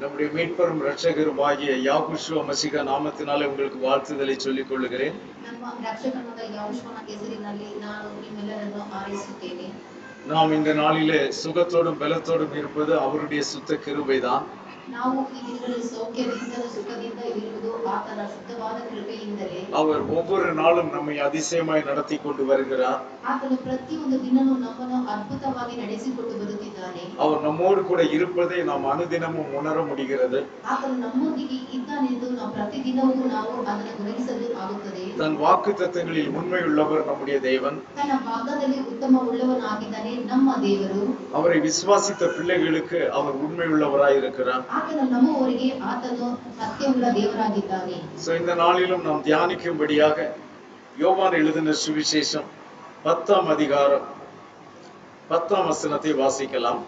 நம்முடைய மீட்பரும் இரட்சகருமாகிய யாகுஷுவ மசிகா நாமத்தினாலே உங்களுக்கு வாழ்த்துதலை சொல்லிக் கொள்ளுகிறேன். ನಮ್ಮ ರಕ್ಷಕನಾದ ಯಹೋಶುವನ ಹೆಸರಿನಲ್ಲಿ ನಾನು ನಿಮ್ಮೆಲ್ಲರನ್ನು ಆರೈಸುತ್ತೇನೆ. நாம் இந்த நாளிலே சுகத்தோடும் பலத்தோடும் இருப்பது அவருடைய சுத்த கிருபைதான். ನಾವು ಈ ದಿನಗಳಲ್ಲಿ ಸೌಖ್ಯದಿಂದ ಸುಖದಿಂದ ಇರುವುದು ಆತನ ಶುದ್ಧವಾದ ಕೃಪೆಯಿಂದಲೇ. அவர் ஒவ்வொரு நாளும் நம்மை அதிசயமாய் நடத்தி கொண்டு வருகிறார். ಆತನು ಪ್ರತಿಯೊಂದು ದಿನವೂ ನಮ್ಮನ್ನು ಅದ್ಭುತವಾಗಿ ನಡೆಸಿಕೊಂಡು ಬರುತ್ತಿದ್ದಾನೆ. அவர் நம்மோடு கூட இருப்பதை நாம் ಅನುದಿನமும் உணர முடிகிறது. ಆತನು ನಮ್ಮೊಂದಿಗೆ ಇದ್ದಾನೆಂದು ನಾವು ಪ್ರತಿದಿನವೂ ನಾವು ಅದನ್ನು ಗ್ರಹಿಸಲು ಆಗುತ್ತದೆ. தன் வாக்குத்தத்தங்களில் உண்மையுள்ளவர் நம்முடைய தேவன். ತನ್ನ ಭಾಗದಲ್ಲಿ ಉತ್ತಮವುಳ್ಳವನಾಗಿದ್ದಾನೆ ನಮ್ಮ ದೇವರು. அவரை விசுவாசித்த பிள்ளைகளுக்கு அவர் உண்மையுள்ளவராய் இருக்கிறார். ಆತನು ನಂಬುವವರಿಗೆ ಆತನು ಸತ್ಯವುಳ್ಳ ದೇವರಾಗಿದ್ದಾನೆ. இந்த நாளிலும் நாம் தியானிக்கும்படியாக யோவான் எழுதின சுவிசேஷம் 10ஆம் அதிகாரம் 10ஆம் வசனத்தை வாசிக்கலாம்.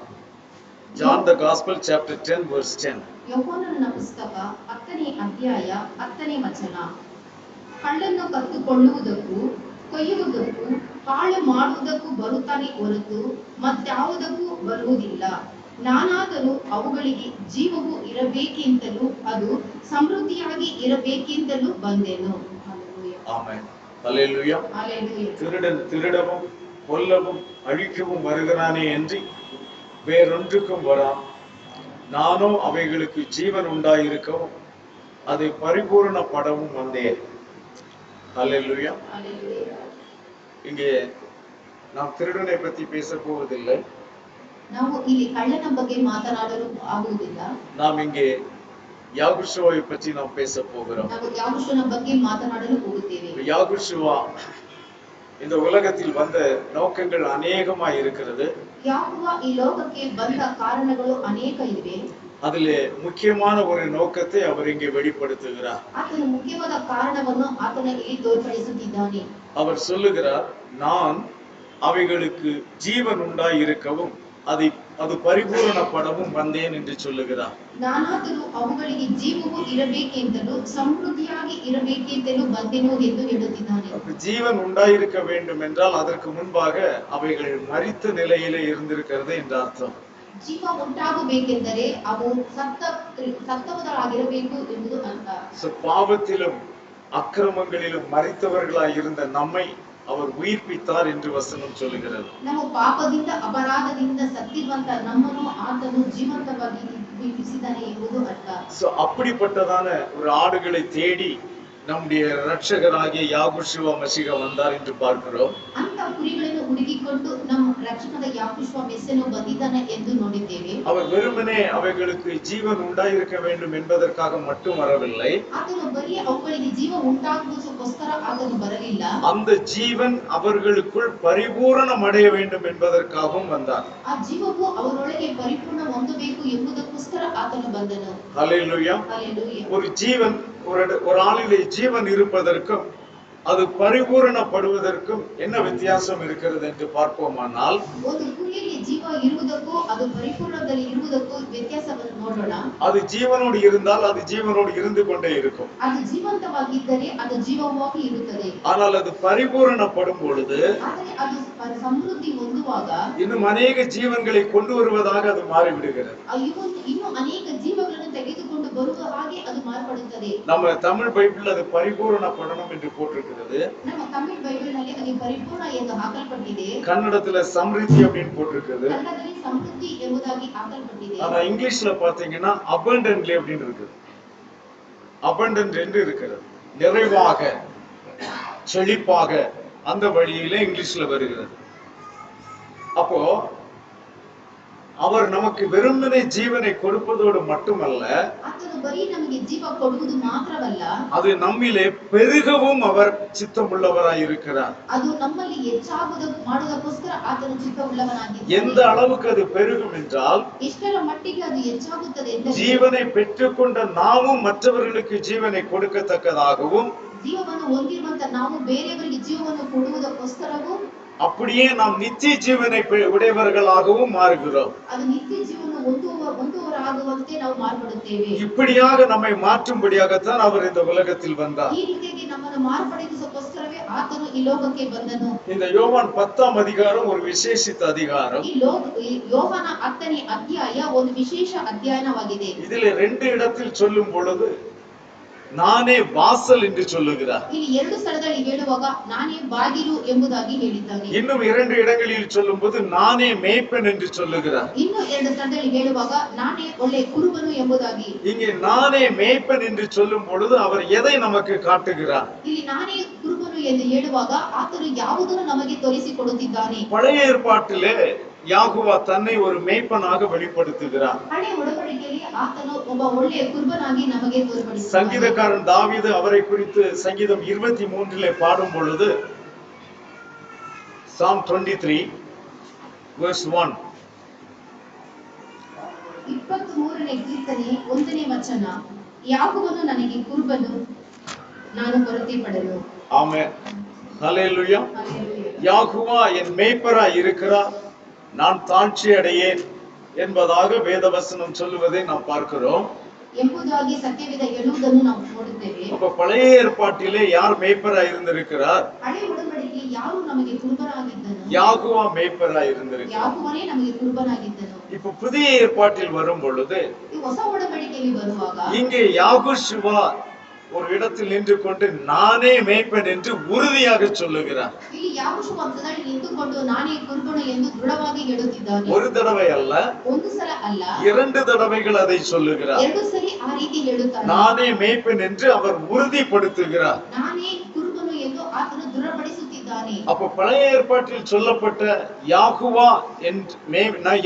John the Gospel chapter 10 verse 10. ಯೋಹಾನನ ಪುಸ್ತಕ 10ನೇ ಅಧ್ಯಾಯ 10ನೇ ವಚನ. ಕಳ್ಳನ್ನು ಕತ್ತುಕೊಳ್ಳುವುದಕ್ಕೂ ಕೊಯ್ಯುವುದಕ್ಕೂ ಹಾಳು ಮಾಡುವುದಕ್ಕೂ ಬರುತ್ತಾನೆ ಹೊರತು ಮತ್ಯಾವುದಕ್ಕೂ ಬರುವುದಿಲ್ಲ. ನಾನಾದರೂ ಅವುಗಳಿಗೆ ಜೀವವು ಇರಬೇಕೆಂತಲೂ ಅದು ಸಮೃದ್ಧಿಯಾಗಿ ಇರಬೇಕೆಂತಲೂ ಬಂದೆನು. ஆமென். ஹல்லேலூயா. ஹல்லேலூயா. திருடன் திருடவும் கொல்லவும் அழிக்கவும் வருகிறானே என்று வேறொன்றுக்கும் வரான். நானோ அவைகளுக்கு ஜீவன் உண்டாயிருக்கவும் அதை பரிபூரணப்படவும் வந்தேன். ஹல்லேலூயா. ஹல்லேலூயா. இங்கே நாம் திருடனை பற்றி பேச போவதில்லை. ನಾವು ಇಲ್ಲಿ ಕಳ್ಳನ ಬಗ್ಗೆ ಮಾತನಾಡಲು ಆಗುವುದಿಲ್ಲ. நாம் இங்கே யாகுஷுவாவை பற்றி நாம் பேச போகிறோம். ನಾವು ಯಾಗುಷುವನ ಬಗ್ಗೆ ಮಾತನಾಡಲು ಹೋಗುತ್ತೇವೆ. யாகுஷுவா இந்த உலகத்தில் வந்த நோக்கங்கள் அநேகமாய் இருக்கிறது. யாகுவா ಈ ಲೋಕಕ್ಕೆ ಬಂದ ಕಾರಣಗಳು ಅನೇಕ ಇವೆ. அதிலே முக்கியமான ஒரு நோக்கத்தை அவர் இங்கே வெளிப்படுத்துகிறார். ಆತನ ಮುಖ್ಯವಾದ ಕಾರಣವನ್ನು ಆತನ ಇಲ್ಲಿ ತೋರ್ಪಡಿಸುತ್ತಿದ್ದಾನೆ. அவர் சொல்லுகிறார், நான் அவைகளுக்கு ஜீவன் உண்டாயிருக்கவும் அது பரிபூரணப்படவும் வந்தேன் என்று சொல்லுகிறார். ನಾನಾದರೂ ಅವುಗಳಿಗೆ ಜೀವವು ಇರಬೇಕೆಂತಲೂ ಸಮೃದ್ಧಿಯಾಗಿ ಇರಬೇಕೆಂತಲೂ ಬಂದೆನು ಎಂದು ಹೇಳುತ್ತಿದ್ದಾನೆ. ஜீவன் உண்டாயிருக்க வேண்டும் என்றால் அதற்கு முன்பாக அவைகள் மரித்த நிலையிலே இருந்திருக்கிறது என்ற அர்த்தம். ಜೀವ ಉಂಟಾಗಬೇಕೆಂದರೆ ಅವು ಸತ್ತವರಾಗಿರಬೇಕು ಎಂಬುದು ಅರ್ಥ. பாவத்திலும் அக்கிரமங்களிலும் மரித்தவர்களாய் இருந்த நம்மை அவர் உயிர்ப்பித்தார் என்று வசனம் சொல்லுகிறது. ನಾವು ಪಾಪದಿಂದ ಅಪರಾಧದಿಂದ ಸತ್ತಿರುವಂತ ನಮ್ಮನ್ನು ಆತನು ಜೀವಂತವಾಗಿ ಉಯಿಸಿದ್ದಾನೆ ಎಂಬುದು ಅರ್ಥ. அப்படிப்பட்டதான ஒரு ஆடுகளை தேடி நம்முடைய இரட்சகராகிய யாகுஷுவ மசிகா வந்தார் என்று பார்க்கிறோம். ಅಂತ ಕುರಿಗಳನ್ನು ಹುಡುಕಿಕೊಂಡು ನಮ್ಮ ರಕ್ಷಕನಾದ ಯಾகுಷುವ ಮೆಸ್ಸನು ಬಂದಿದ್ದಾನೆ ಎಂದು ನೋಡಿದ್ದೇವೆ. அவர் வெறுமனே அவைகளுக்கு ஜீவன் உண்டாயிருக்க வேண்டும் என்பதற்காக மட்டும் வரவில்லை. ಆತನು ಬರೀ ಅವುಗಳಿಗೆ ಜೀವ ಉಂಟಾಗುವುದಕ್ಕೋಸ್ಕರ ಆತನು ಬರಲಿಲ್ಲ. அந்த ஜீவன் அவர்களுக்குள் பரிபூரணம் அடைய வேண்டும் என்பதற்காகவும் வந்தார். ಆ ಜೀವವು ಅವರೊಳಗೆ ಪರಿಪೂರ್ಣ ಹೊಂದಬೇಕು ಎಂಬುದಕ್ಕೋಸ್ಕರ ಆತನು ಬಂದನು. ஹல்லேலூயா. ஹல்லேலூயா. ஒரு ஜீவன் ஒரு ஆளிலே ஜீவன் இருப்பதற்கும் அது பரிபூரணப்படுவதற்கும் என்ன வித்தியாசம் இருக்கிறது என்று பார்ப்போமானால், ಒಂದು ಕುರಿಯಲ್ಲಿ ಜೀವ ಇರುವುದಕ್ಕೂ ಅದು ಪರಿಪೂರ್ಣದಲ್ಲಿ ಇರುವುದಕ್ಕೂ ವ್ಯತ್ಯಾಸವನ್ನು ನೋಡೋಣ. அது ஜீவனோடு இருந்தால் அது ஜீவனோடு இருந்து கொண்டே இருக்கும். ಅದು ಜೀವಂತವಾಗಿದ್ದರೆ ಅದು ಜೀವವಾಗಿ ಇರುತ್ತದೆ. ஆனால் அது பரிபூரணப்படும் பொழுது, ಆದರೆ ಅದು ಸಮೃದ್ಧಿ ಹೊಂದುವಾಗ இன்னும் அநேக ஜீவன்களை கொண்டு வருவதாக அது மாறிவிடுகிறது. ಇನ್ನು ಅನೇಕ ಜೀವಗಳನ್ನು ತೆಗೆದುಕೊಂಡು ಬರುವ ಹಾಗೆ ಅದು ಮಾರ್ಪಡುತ್ತದೆ. நம்ம தமிழ் பைபிள் அது பரிபூரணப்படணும் என்று போட்டிருக்கிறது. ನಮ್ಮ ತಮಿಳ್ ಬೈಬಲ್ ನಲ್ಲಿ ಅದು ಪರಿಪೂರ್ಣ ಎಂದು ಹಾಕಲ್ಪಟ್ಟಿದೆ. கன்னடத்துல சம்ரித்தி அப்படின்னு போட்டிருக்கிறது. ಕನ್ನಡದಲ್ಲಿ ಸಮೃದ್ಧಿ ಎಂಬುದಾಗಿ ಹಾಕಲ್ಪಟ್ಟಿದೆ. ஆனா இங்கிலீஷ்ல பாத்தீங்கன்னா abundantly அப்படின்னு இருக்குது. abundant என்று இருக்கிறது. நிறைவாக, செழிப்பாக, அந்த வழியிலே இங்கிலீஷ்ல வருகிறது. அப்போ அவர் நமக்கு வெறுமனே ஜீவனை கொடுப்பதோடு மட்டுமல்ல, ಆತನು ಬರೀ ನಮಗೆ ಜೀವ ಕೊಡುವುದು ಮಾತ್ರವಲ್ಲ, அது நம்மிலே பெருகவும் அவர் சித்தமுள்ளவராய் இருக்கிறார். ಅದು ನಮ್ಮಲ್ಲಿ ಮಾಡುವುದಕ್ಕೋಸ್ಕರ ಆತನು ಚಿತ್ತವುಳ್ಳವನಾಗಿದ್ದಾನೆ. எந்த அளவுக்கு அது பெருகும் என்றால், ಎಷ್ಟರ ಮಟ್ಟಿಗೆ ಅದು ಹೆಚ್ಚಾಗುತ್ತದೆ ಎಂದರೆ, ஜீவனை பெற்றுக்கொண்ட நாமும் மற்றவர்களுக்கு ஜீவனை கொடுக்கத்தக்கதாகவும், ಜೀವವನ್ನು ಹೊಂದಿರುವಂತ ನಾವು ಬೇರೆಯವರಿಗೆ ಜೀವವನ್ನು ಕೊಡುವುದಕ್ಕೋಸ್ಕರವೂ, அப்படியே நாம் நித்திய ஜீவனை உடையவர்களாகவும் மாறுகிறோம். ಅದು ನಿತ್ಯ ಜೀವನ ಹೊಂದುವವರಾಗುವಂತೆ ನಾವು ಮಾರ್ಪಡುತ್ತೇವೆ. இப்படியாக நம்மை மாற்றும்படியாகத்தான் அவர் இந்த உலகத்தில் வந்தார். ಈ ರೀತಿಯಾಗಿ ನಮ್ಮನ್ನು ಮಾರ್ಪಡಿಸೋಸ್ಕರವೇ ಆತನು ಈ ಲೋಕಕ್ಕೆ ಬಂದನು. இந்த யோவான் 10ஆம் அதிகாரம் ஒரு விசேஷித்த அதிகாரம். ಈ ಯೋಹಾನ 10ನೇ ಅಧ್ಯಾಯ ಒಂದು ವಿಶೇಷ ಅಧ್ಯಾಯವಾಗಿದೆ. இதிலே 2 இடத்தில் சொல்லும் பொழுது நானே வாசல் என்று சொல்லுகிறார். ಇಲ್ಲಿ 2 ಸ್ಥಳದಲ್ಲಿ ಹೇಳುವಾಗ ನಾನೇ ಬಾಗಿಲು ಎಂಬುದಾಗಿ ಹೇಳಿದ್ದಾನೆ. இன்னும் 2 இடங்களில் சொல்லும்போது நானே மேய்ப்பன் என்று சொல்லுகிறார். ಇನ್ನು 2 ಸ್ಥಳದಲ್ಲಿ ಹೇಳುವಾಗ ನಾನೇ ಒಳ್ಳೆ ಕುರುಬನು ಎಂಬುದಾಗಿ. இங்கே நானே மேய்ப்பன் என்று சொல்லும் பொழுது அவர் எதை நமக்கு காட்டுகிறார்? ಇಲ್ಲಿ ನಾನೇ ಕುರುಬನು ಎಂದು ಹೇಳುವಾಗ ಆತನು ಯಾವುದನ್ನು ನಮಗೆ ತೋರಿಸಿಕೊಡುತ್ತಿದ್ದಾನೆ. பழைய ஏற்பாட்டிலே யாகுவா தன்னை ஒரு மேய்ப்பனாக வெளிப்படுத்துகிறார். ಹಳೆ ಒಡಂಬಡಿಕೆಯಲ್ಲಿ ಆತನು ಒಬ್ಬ ಒಳ್ಳೆಯ ಕುರುಬನಾಗಿ ನಮಗೆ ತೋರಿಸಿಕೊಡುತ್ತಾನೆ. சங்கீதக்காரன் தாவீது அவரை குறித்து சங்கீதம் 23லே பாடும் பொழுது Psalm 23 verse 1 23ನೇ ಕೀರ್ತನೆ 1ನೇ ವಚನ, ಯಾಕೋಬನು ನನಗೆ ಕುರುಬನು, ನಾನು ಕೊರತೆ ಪಡಲು. ஆமென். ஹல்லேலூயா. யாகுவா என் மேய்ப்பராய் இருக்கிறார், நான் தாழ்ச்சி அடையேன் என்பதாக வேதவசனம் சொல்லுவதை நாம் பார்க்கிறோம். ಎಂಬುದಾಗಿ ಸತ್ಯವೇದ ಹೇಳುವುದನ್ನು ನಾವು ನೋಡುತ್ತೇವೆ. அப்ப பழைய ஏற்பாட்டிலே யார் மேய்ப்பராய் இருந்திருக்கிறார்? ಹಳೆ ಒಡಂಬಡಿಕೆಯಲ್ಲಿ ಯಾರು ನಮಗೆ ಕುರುಬನಾಗಿದ್ದನು? யாகுவா மேய்ப்பராய் இருந்திருக்கிறார். ಯಾಕೋಬನೇ ನಮಗೆ ಕುರುಬನಾಗಿದ್ದನು. இப்ப புதிய ஏற்பாட்டில் வரும் பொழுது ಈ ಹೊಸ ಒಡಂಬಡಿಕೆಯಲ್ಲಿ ಬರುವಾಗ இங்கே யாகுஷுவா ஒரு இடத்தில் நின்று கொண்டு நானே மேய்ப்பன் என்று உறுதியாக சொல்லுகிறார். ಇಲ್ಲಿ ಯಾಕೋಬು ಅಂತದಲ್ಲಿ ನಿಂತುಕೊಂಡು ನಾನೇ ಕುರುಬನು ಎಂದು ದೃಢವಾಗಿ ಹೇಳುತ್ತಿದ್ದಾನೆ. ஒரு தடவை அல்ல, ಒಂದು ಸಲ ಅಲ್ಲ, 2 தடவைகள் அதை சொல்லுகிறார். 2 ಸರಿ ಆ ರೀತಿ ಹೇಳುತ್ತಾನೆ. நானே மேய்ப்பன் என்று அவர் உறுதிப்படுத்துகிறார். ನಾನೇ ಕುರುಬನು ಎಂದು ಆತನು ದೃಢಪಡಿಸುತ್ತಿದ್ದಾನೆ. அப்ப பழைய ஏற்பாட்டில் சொல்லப்பட்ட யாகுவா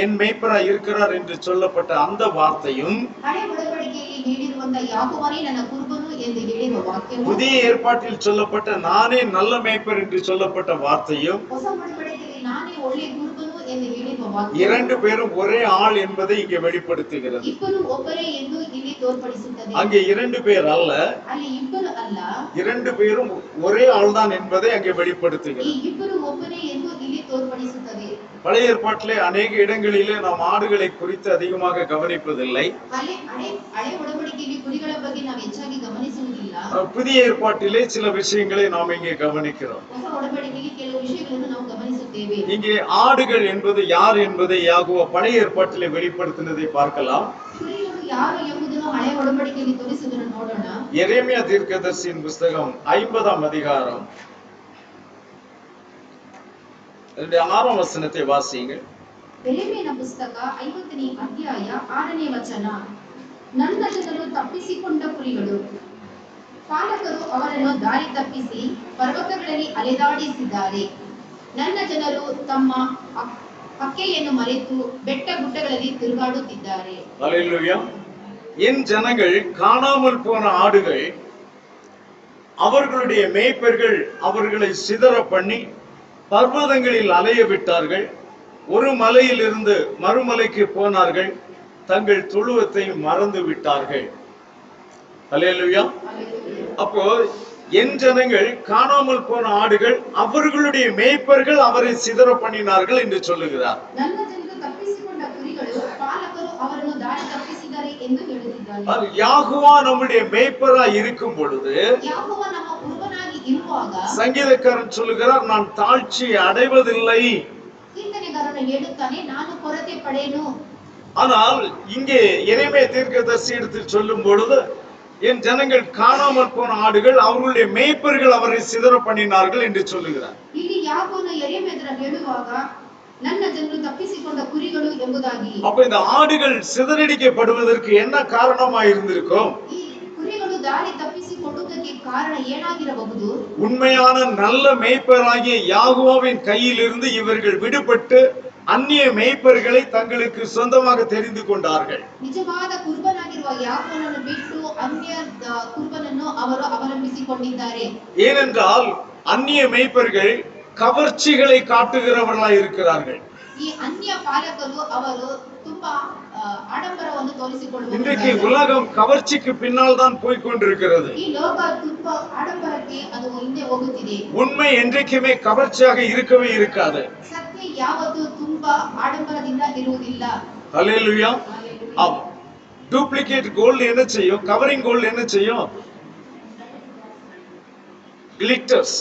என் மேய்ப்பராய் இருக்கிறார் என்று சொல்லப்பட்ட அந்த வார்த்தையும், ಹಳೆ ಒಡಂಬಡಿಕೆಯಲ್ಲಿ ಹೇಳಿರುವಂತ ಯಾಕೋಬನೇ ನನ್ನ ಕುರುಬನು ಎಂದು ಹೇಳಿರುವ ವಾಕ್ಯವು, புதிய ஏற்பாட்டில் சொல்லப்பட்ட நானே நல்ல மேய்ப்பர் என்று சொல்லப்பட்ட வார்த்தையும், ಹೊಸ ಒಡಂಬಡಿಕೆಯಲ್ಲಿ ನಾನೇ ಒಳ್ಳೆಯ ಕುರುಬನು ಎಂದು ಹೇಳಿರುವ ವಾಕ್ಯವು, 2 பேரும் ஒரே ஆள் என்பதை இங்கே வெளிப்படுத்துகிறது. ಇಬ್ಬರು ಒಬ್ಬರೇ ಎಂದು ಇಲ್ಲಿ ತೋರ್ಪಡಿಸುತ್ತದೆ. அங்கே 2 பேர் அல்ல, ಅಲ್ಲಿ ಇಬ್ಬರು ಅಲ್ಲ, 2 பேரும் ஒரே ஆள்தான் என்பதை அங்கே ಈ வெளிப்படுத்துகிறது. ಇಬ್ಬರು ಒಬ್ಬರೇ ಎಂದು ಇಲ್ಲಿ ತೋರ್ಪಡಿಸುತ್ತದೆ. பழைய ஏற்பாட்டிலே அநேக இடங்களிலே நாம் ஆடுகளை குறித்து அதிகமாக கவனிப்பதில்லை. ಹಳೆ ಒಡಂಬಡಿಕೆಯಲ್ಲಿ ಕುರಿಗಳ ಬಗ್ಗೆ ನಾವು ಹೆಚ್ಚಾಗಿ ಗಮನಿಸುವುದಿಲ್ಲ. புதிய ஏற்பாட்டிலே சில விஷயங்களை நாம் இங்கே கவனிக்கிறோம். ಹೊಸ ಒಡಂಬಡಿಕೆಯಲ್ಲಿ ಕೆಲವು ವಿಷಯಗಳನ್ನು ನಾವು ಗಮನಿಸುತ್ತೇವೆ. இங்கே ஆடுகள் என்பது யார் என்பதை யாகுவா பழைய ஏற்பாட்டிலே வெளிப்படுத்தினதை பார்க்கலாம். ಕುರಿಗಳು ಯಾರು ಎಂಬುದನ್ನು ಹಳೆ ಒಡಂಬಡಿಕೆಯಲ್ಲಿ ತೋರಿಸುವುದನ್ನು ನೋಡೋಣ. எரேமியா தீர்க்கதரிசியின் புஸ்தகம் 50ஆம் அதிகாரம் 6ஆம் வசனத்தை வாசியுங்கள். ಯೆರೆಮೀಯನ ಪುಸ್ತಕ 50ನೇ ಅಧ್ಯಾಯ 6ನೇ ವಚನ, ನನ್ನ ಜನರು ತಪ್ಪಿಸಿಕೊಂಡ ಕುರಿಗಳು, ಪಾಲಕರು ಅವರನ್ನು ದಾರಿ ತಪ್ಪಿಸಿ ಪರ್ವತಗಳಲ್ಲಿ ಅಲೆದಾಡಿಸಿದ್ದಾರೆ. ನನ್ನ ಜನರು ತಮ್ಮ ಹಕ್ಕೆಯನ್ನು ಮರೆತು ಬೆಟ್ಟ ಗುಡ್ಡಗಳಲ್ಲಿ ತಿರುಗಾಡುತ್ತಿದ್ದಾರೆ. அல்லேலூயா. என் ஜனங்கள் காணாமல் போன ஆடுகள், அவர்களுடைய மேய்ப்பர்கள் அவர்களை சிதற பண்ணி பர்வதங்களில் அலைய விட்டார்கள். ஒரு மலையிலிருந்து மறுமலைக்கு போனார்கள், தங்கள் தொழுவத்தை மறந்து விட்டார்கள். அல்லேலூயா. அப்போ என் ஜனங்கள் காணாமல் போன ஆடுகள், அவர்களுடைய மேய்ப்பர்கள் அவரை சிதற பண்ணினார்கள் என்று சொல்லுகிறார். ನನ್ನ ಜನರು ತಪ್ಪಿಸಿಕೊಂಡ ಕುರಿಗಳು, ಪಾಲಕರು ಅವರನ್ನು ದಾರಿ ತಪ್ಪಿಸಿದ್ದಾರೆ ಎಂದು ಹೇಳುತ್ತಿದ್ದಾರೆ. யாகுவா நம்முடைய மேய்ப்பராய் இருக்கும் பொழுது, ಯಾಕೋಬ ನಮ್ಮ ಕುರುಬನಾಗಿ ಇರುವಾಗ, சங்கீதக்காரன் சொல்லுகிறார், நான் தாழ்ச்சி அடைவதில்லை. ಕೀರ್ತನೆಗಾರನು ಹೇಳುತ್ತಾನೆ, ನಾನು ಕೊರತೆ ಪಡೆಯನು. ஆனால் இங்கே எரேமியா தீர்க்கதரிசி இடத்தில் சொல்லும் பொழுது, என் ஜனங்கள் காணாமல் போன ஆடுகள், அவர்களுடைய மேய்ப்பர்கள் அவரை சிதற பண்ணினார்கள் என்று சொல்லுகிறார். ಇಲ್ಲಿ ಯಾಕೋಬನು ಯೆರೆಮೀಯನ ಹೇಳುವಾಗ ನನ್ನ ಜನರು ತಪ್ಪಿಸಿಕೊಂಡ ಕುರಿಗಳು ಎಂಬುದಾಗಿ. அப்ப இந்த ஆடுகள் சிதறடிக்கப்படுவதற்கு என்ன காரணமாய் இருந்திருக்கும்? ಈ ಕುರಿಗಳು ದಾರಿ ತಪ್ಪಿಸಿಕೊಳ್ಳುವುದಕ್ಕೆ ಕಾರಣ ಏನಾಗಿರಬಹುದು? உண்மையான நல்ல மேய்ப்பராகிய யாகுவாவின் கையிலிருந்து இவர்கள் விடுபட்டு அந்நிய மேய்ப்பர்களை தங்களுக்கு சொந்தமாக தெரிந்து கொண்டார்கள். ನಿಜವಾದ ಕುರುಬನಾಗಿರುವ ಯಾಕೋಬನನ್ನು ಬಿಟ್ಟು ಅನ್ಯ ಕುರುಬನನ್ನು ಅವರು ಅವಲಂಬಿಸಿಕೊಂಡಿದ್ದಾರೆ. ஏனென்றால் அந்நிய மேய்ப்பர்கள் கவர்ச்சிகளை காட்டுகிறவர்களாய் இருக்கிறார்கள். ಈ ಅನ್ಯ ಪಾಲಕರು ಅವರು ತುಂಬಾ ಆಡಂಬರವನ್ನು இன்றைக்கு ತೋರಿಸಿಕೊಳ್ಳುವುದಿದ್ದಾರೆ. உலகம் கவர்ச்சிக்கு பின்னால் தான் போய் கொண்டிருக்கிறது. ಈ ಲೋಕ ತುಂಬಾ ಆಡಂಬರಕ್ಕೆ ಅದು ಹಿಂದೆ ಹೋಗುತ್ತಿದೆ. உண்மை என்றைக்குமே கவர்ச்சியாக இருக்கவே இருக்காது. ಸತ್ಯ ಯಾವತ್ತೂ ತುಂಬಾ ಆಡಂಬರದಿಂದ ಇರುವುದಿಲ್ಲ. ஹல்லேலூயா. ஆமா. டூப்ளிகேட் கோல்ட் என்ன செய்யும்? கவரிங் கோல்ட் என்ன செய்யும்? கிளிட்டர்ஸ்,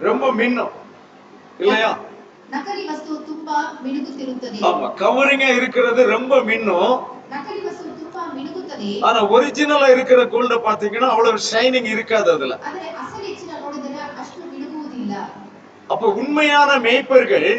ரொம்ப மின்னும் இல்லையா? ನಕಲಿ ವಸ್ತು ತುಂಬಾ ಮಿನುಗುತ್ತಿರುತ್ತದೆ. ஆமா, கவரிங்கா இருக்கிறது ரொம்ப மின்னும். ನಕಲಿ ವಸ್ತು ತುಂಬಾ ಮಿನುಗುತ್ತದೆ. ஆனா ஒரிஜினலா இருக்கிற கோல்ட பாத்தீங்கன்னா அவ்வளவு ஷைனிங் இருக்காது அதுல. ಆದರೆ ಅಸಲಿಚ್ಚಿನ ನೋಡಿದರೆ ಅಷ್ಟು ಮಿನುಗುವುದಿಲ್ಲ. அப்ப உண்மையான மேய்ப்பர்கள்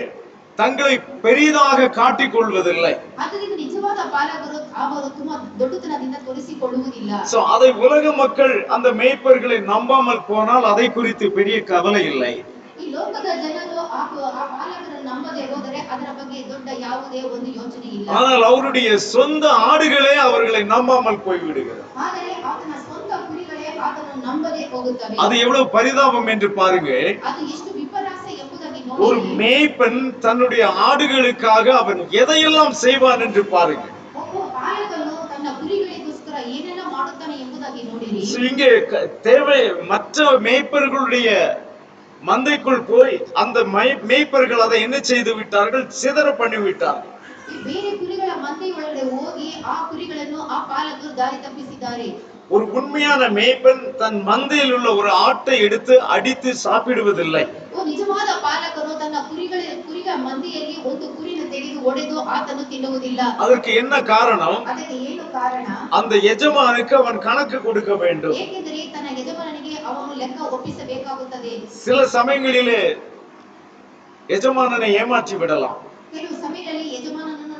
தங்களை பெரிதாக காட்டிக் கொள்வதில்லை. ಆದ್ದರಿಂದ ನಿಜವಾದ ಪಾಲಕರು ಅವರು ತುಂಬಾ ದೊಡ್ಡತನದಿಂದ ತೋರಿಸಿಕೊಳ್ಳುವುದಿಲ್ಲ. சோ அதை உலக மக்கள் அந்த மேய்ப்பர்களை நம்பாமல் போனால் அதை குறித்து பெரிய கவலை இல்லை. ಈ ಲೋಕದ ಜನರು ಆ ಪಾಲಕರನ್ನು ನಂಬದೆ ಹೋದರೆ ಅದರ ಬಗ್ಗೆ ದೊಡ್ಡ ಯಾವುದೇ ಒಂದು ಯೋಚನೆ ಇಲ್ಲ. ஆனால் அவருடைய சொந்த ஆடுகளே அவர்களை நம்பாமல் போய்விடுகிறது. ಆದರೆ ಆತನ ಸ್ವಂತ ಕುರಿಗಳೇ ಆತನನ್ನು ನಂಬದೆ ಹೋಗುತ್ತವೆ. அது எவ்வளவு பரிதாபம் என்று பாருங்க. ಅದು ಎಷ್ಟು ವಿಪರ್ಯಾಸ ಎಂಬುದಾಗಿ ஒரு ನೋಡಿ. மேய்ப்பன் தன்னுடைய ஆடுகளுக்காக அவன் எதையெல்லாம் செய்வான் என்று பாருங்க. ಒಬ್ಬ ಪಾಲಕನು ತನ್ನ ಕುರಿಗಳಿಗೋಸ್ಕರ ಏನೆಲ್ಲ ಮಾಡುತ್ತಾನೆ ಎಂಬುದಾಗಿ ನೋಡಿರಿ. இங்கே தேவை மற்ற மேய்ப்பர்களுடைய மந்தைக்குள் போய் அந்த மேய்ப்பர்கள் அதை என்ன செய்து விட்டார்கள்? சிதற பண்ணி விட்டார்கள். ಬೇರೆ ಕುರಿಗಳ ಮಂದೆ ಒಳಗಡೆ ಹೋಗಿ ಆ ಕುರಿಗಳನ್ನು ಆ ಪಾಲಕರು ದಾರಿ ತಪ್ಪಿಸಿದ್ದಾರೆ. ஒரு உண்மையான மேய்ப்பன் தன் மந்தையில் உள்ள ஒரு ஆட்டை எடுத்து அடித்து சாப்பிடுவதில்லை. ನಿಜವಾದ ಪಾಲಕನು ತನ್ನ ಕುರಿಗಳ ಮಂದೆಯಲ್ಲಿ ಒಂದು ಕುರಿನ ತೆಗೆದು ಒಡೆದು ಆತನು ತಿನ್ನುವುದಿಲ್ಲ. அதற்கு என்ன காரணம்? ಅದಕ್ಕೆ ಏನು ಕಾರಣ? அந்த எஜமானுக்கு அவன் கணக்கு கொடுக்க வேண்டும். ಏಕೆಂದರೆ ತನ್ನ ಯಜಮಾನನಿಗೆ ಅವನು ಲೆಕ್ಕ ಒಪ್ಪಿಸಬೇಕಾಗುತ್ತದೆ. சில சமயங்களிலே எஜமானனை ஏமாற்றி விடலாம். ಕೆಲವು ಸಮಯದಲ್ಲಿ ಯಜಮಾನನನ್ನು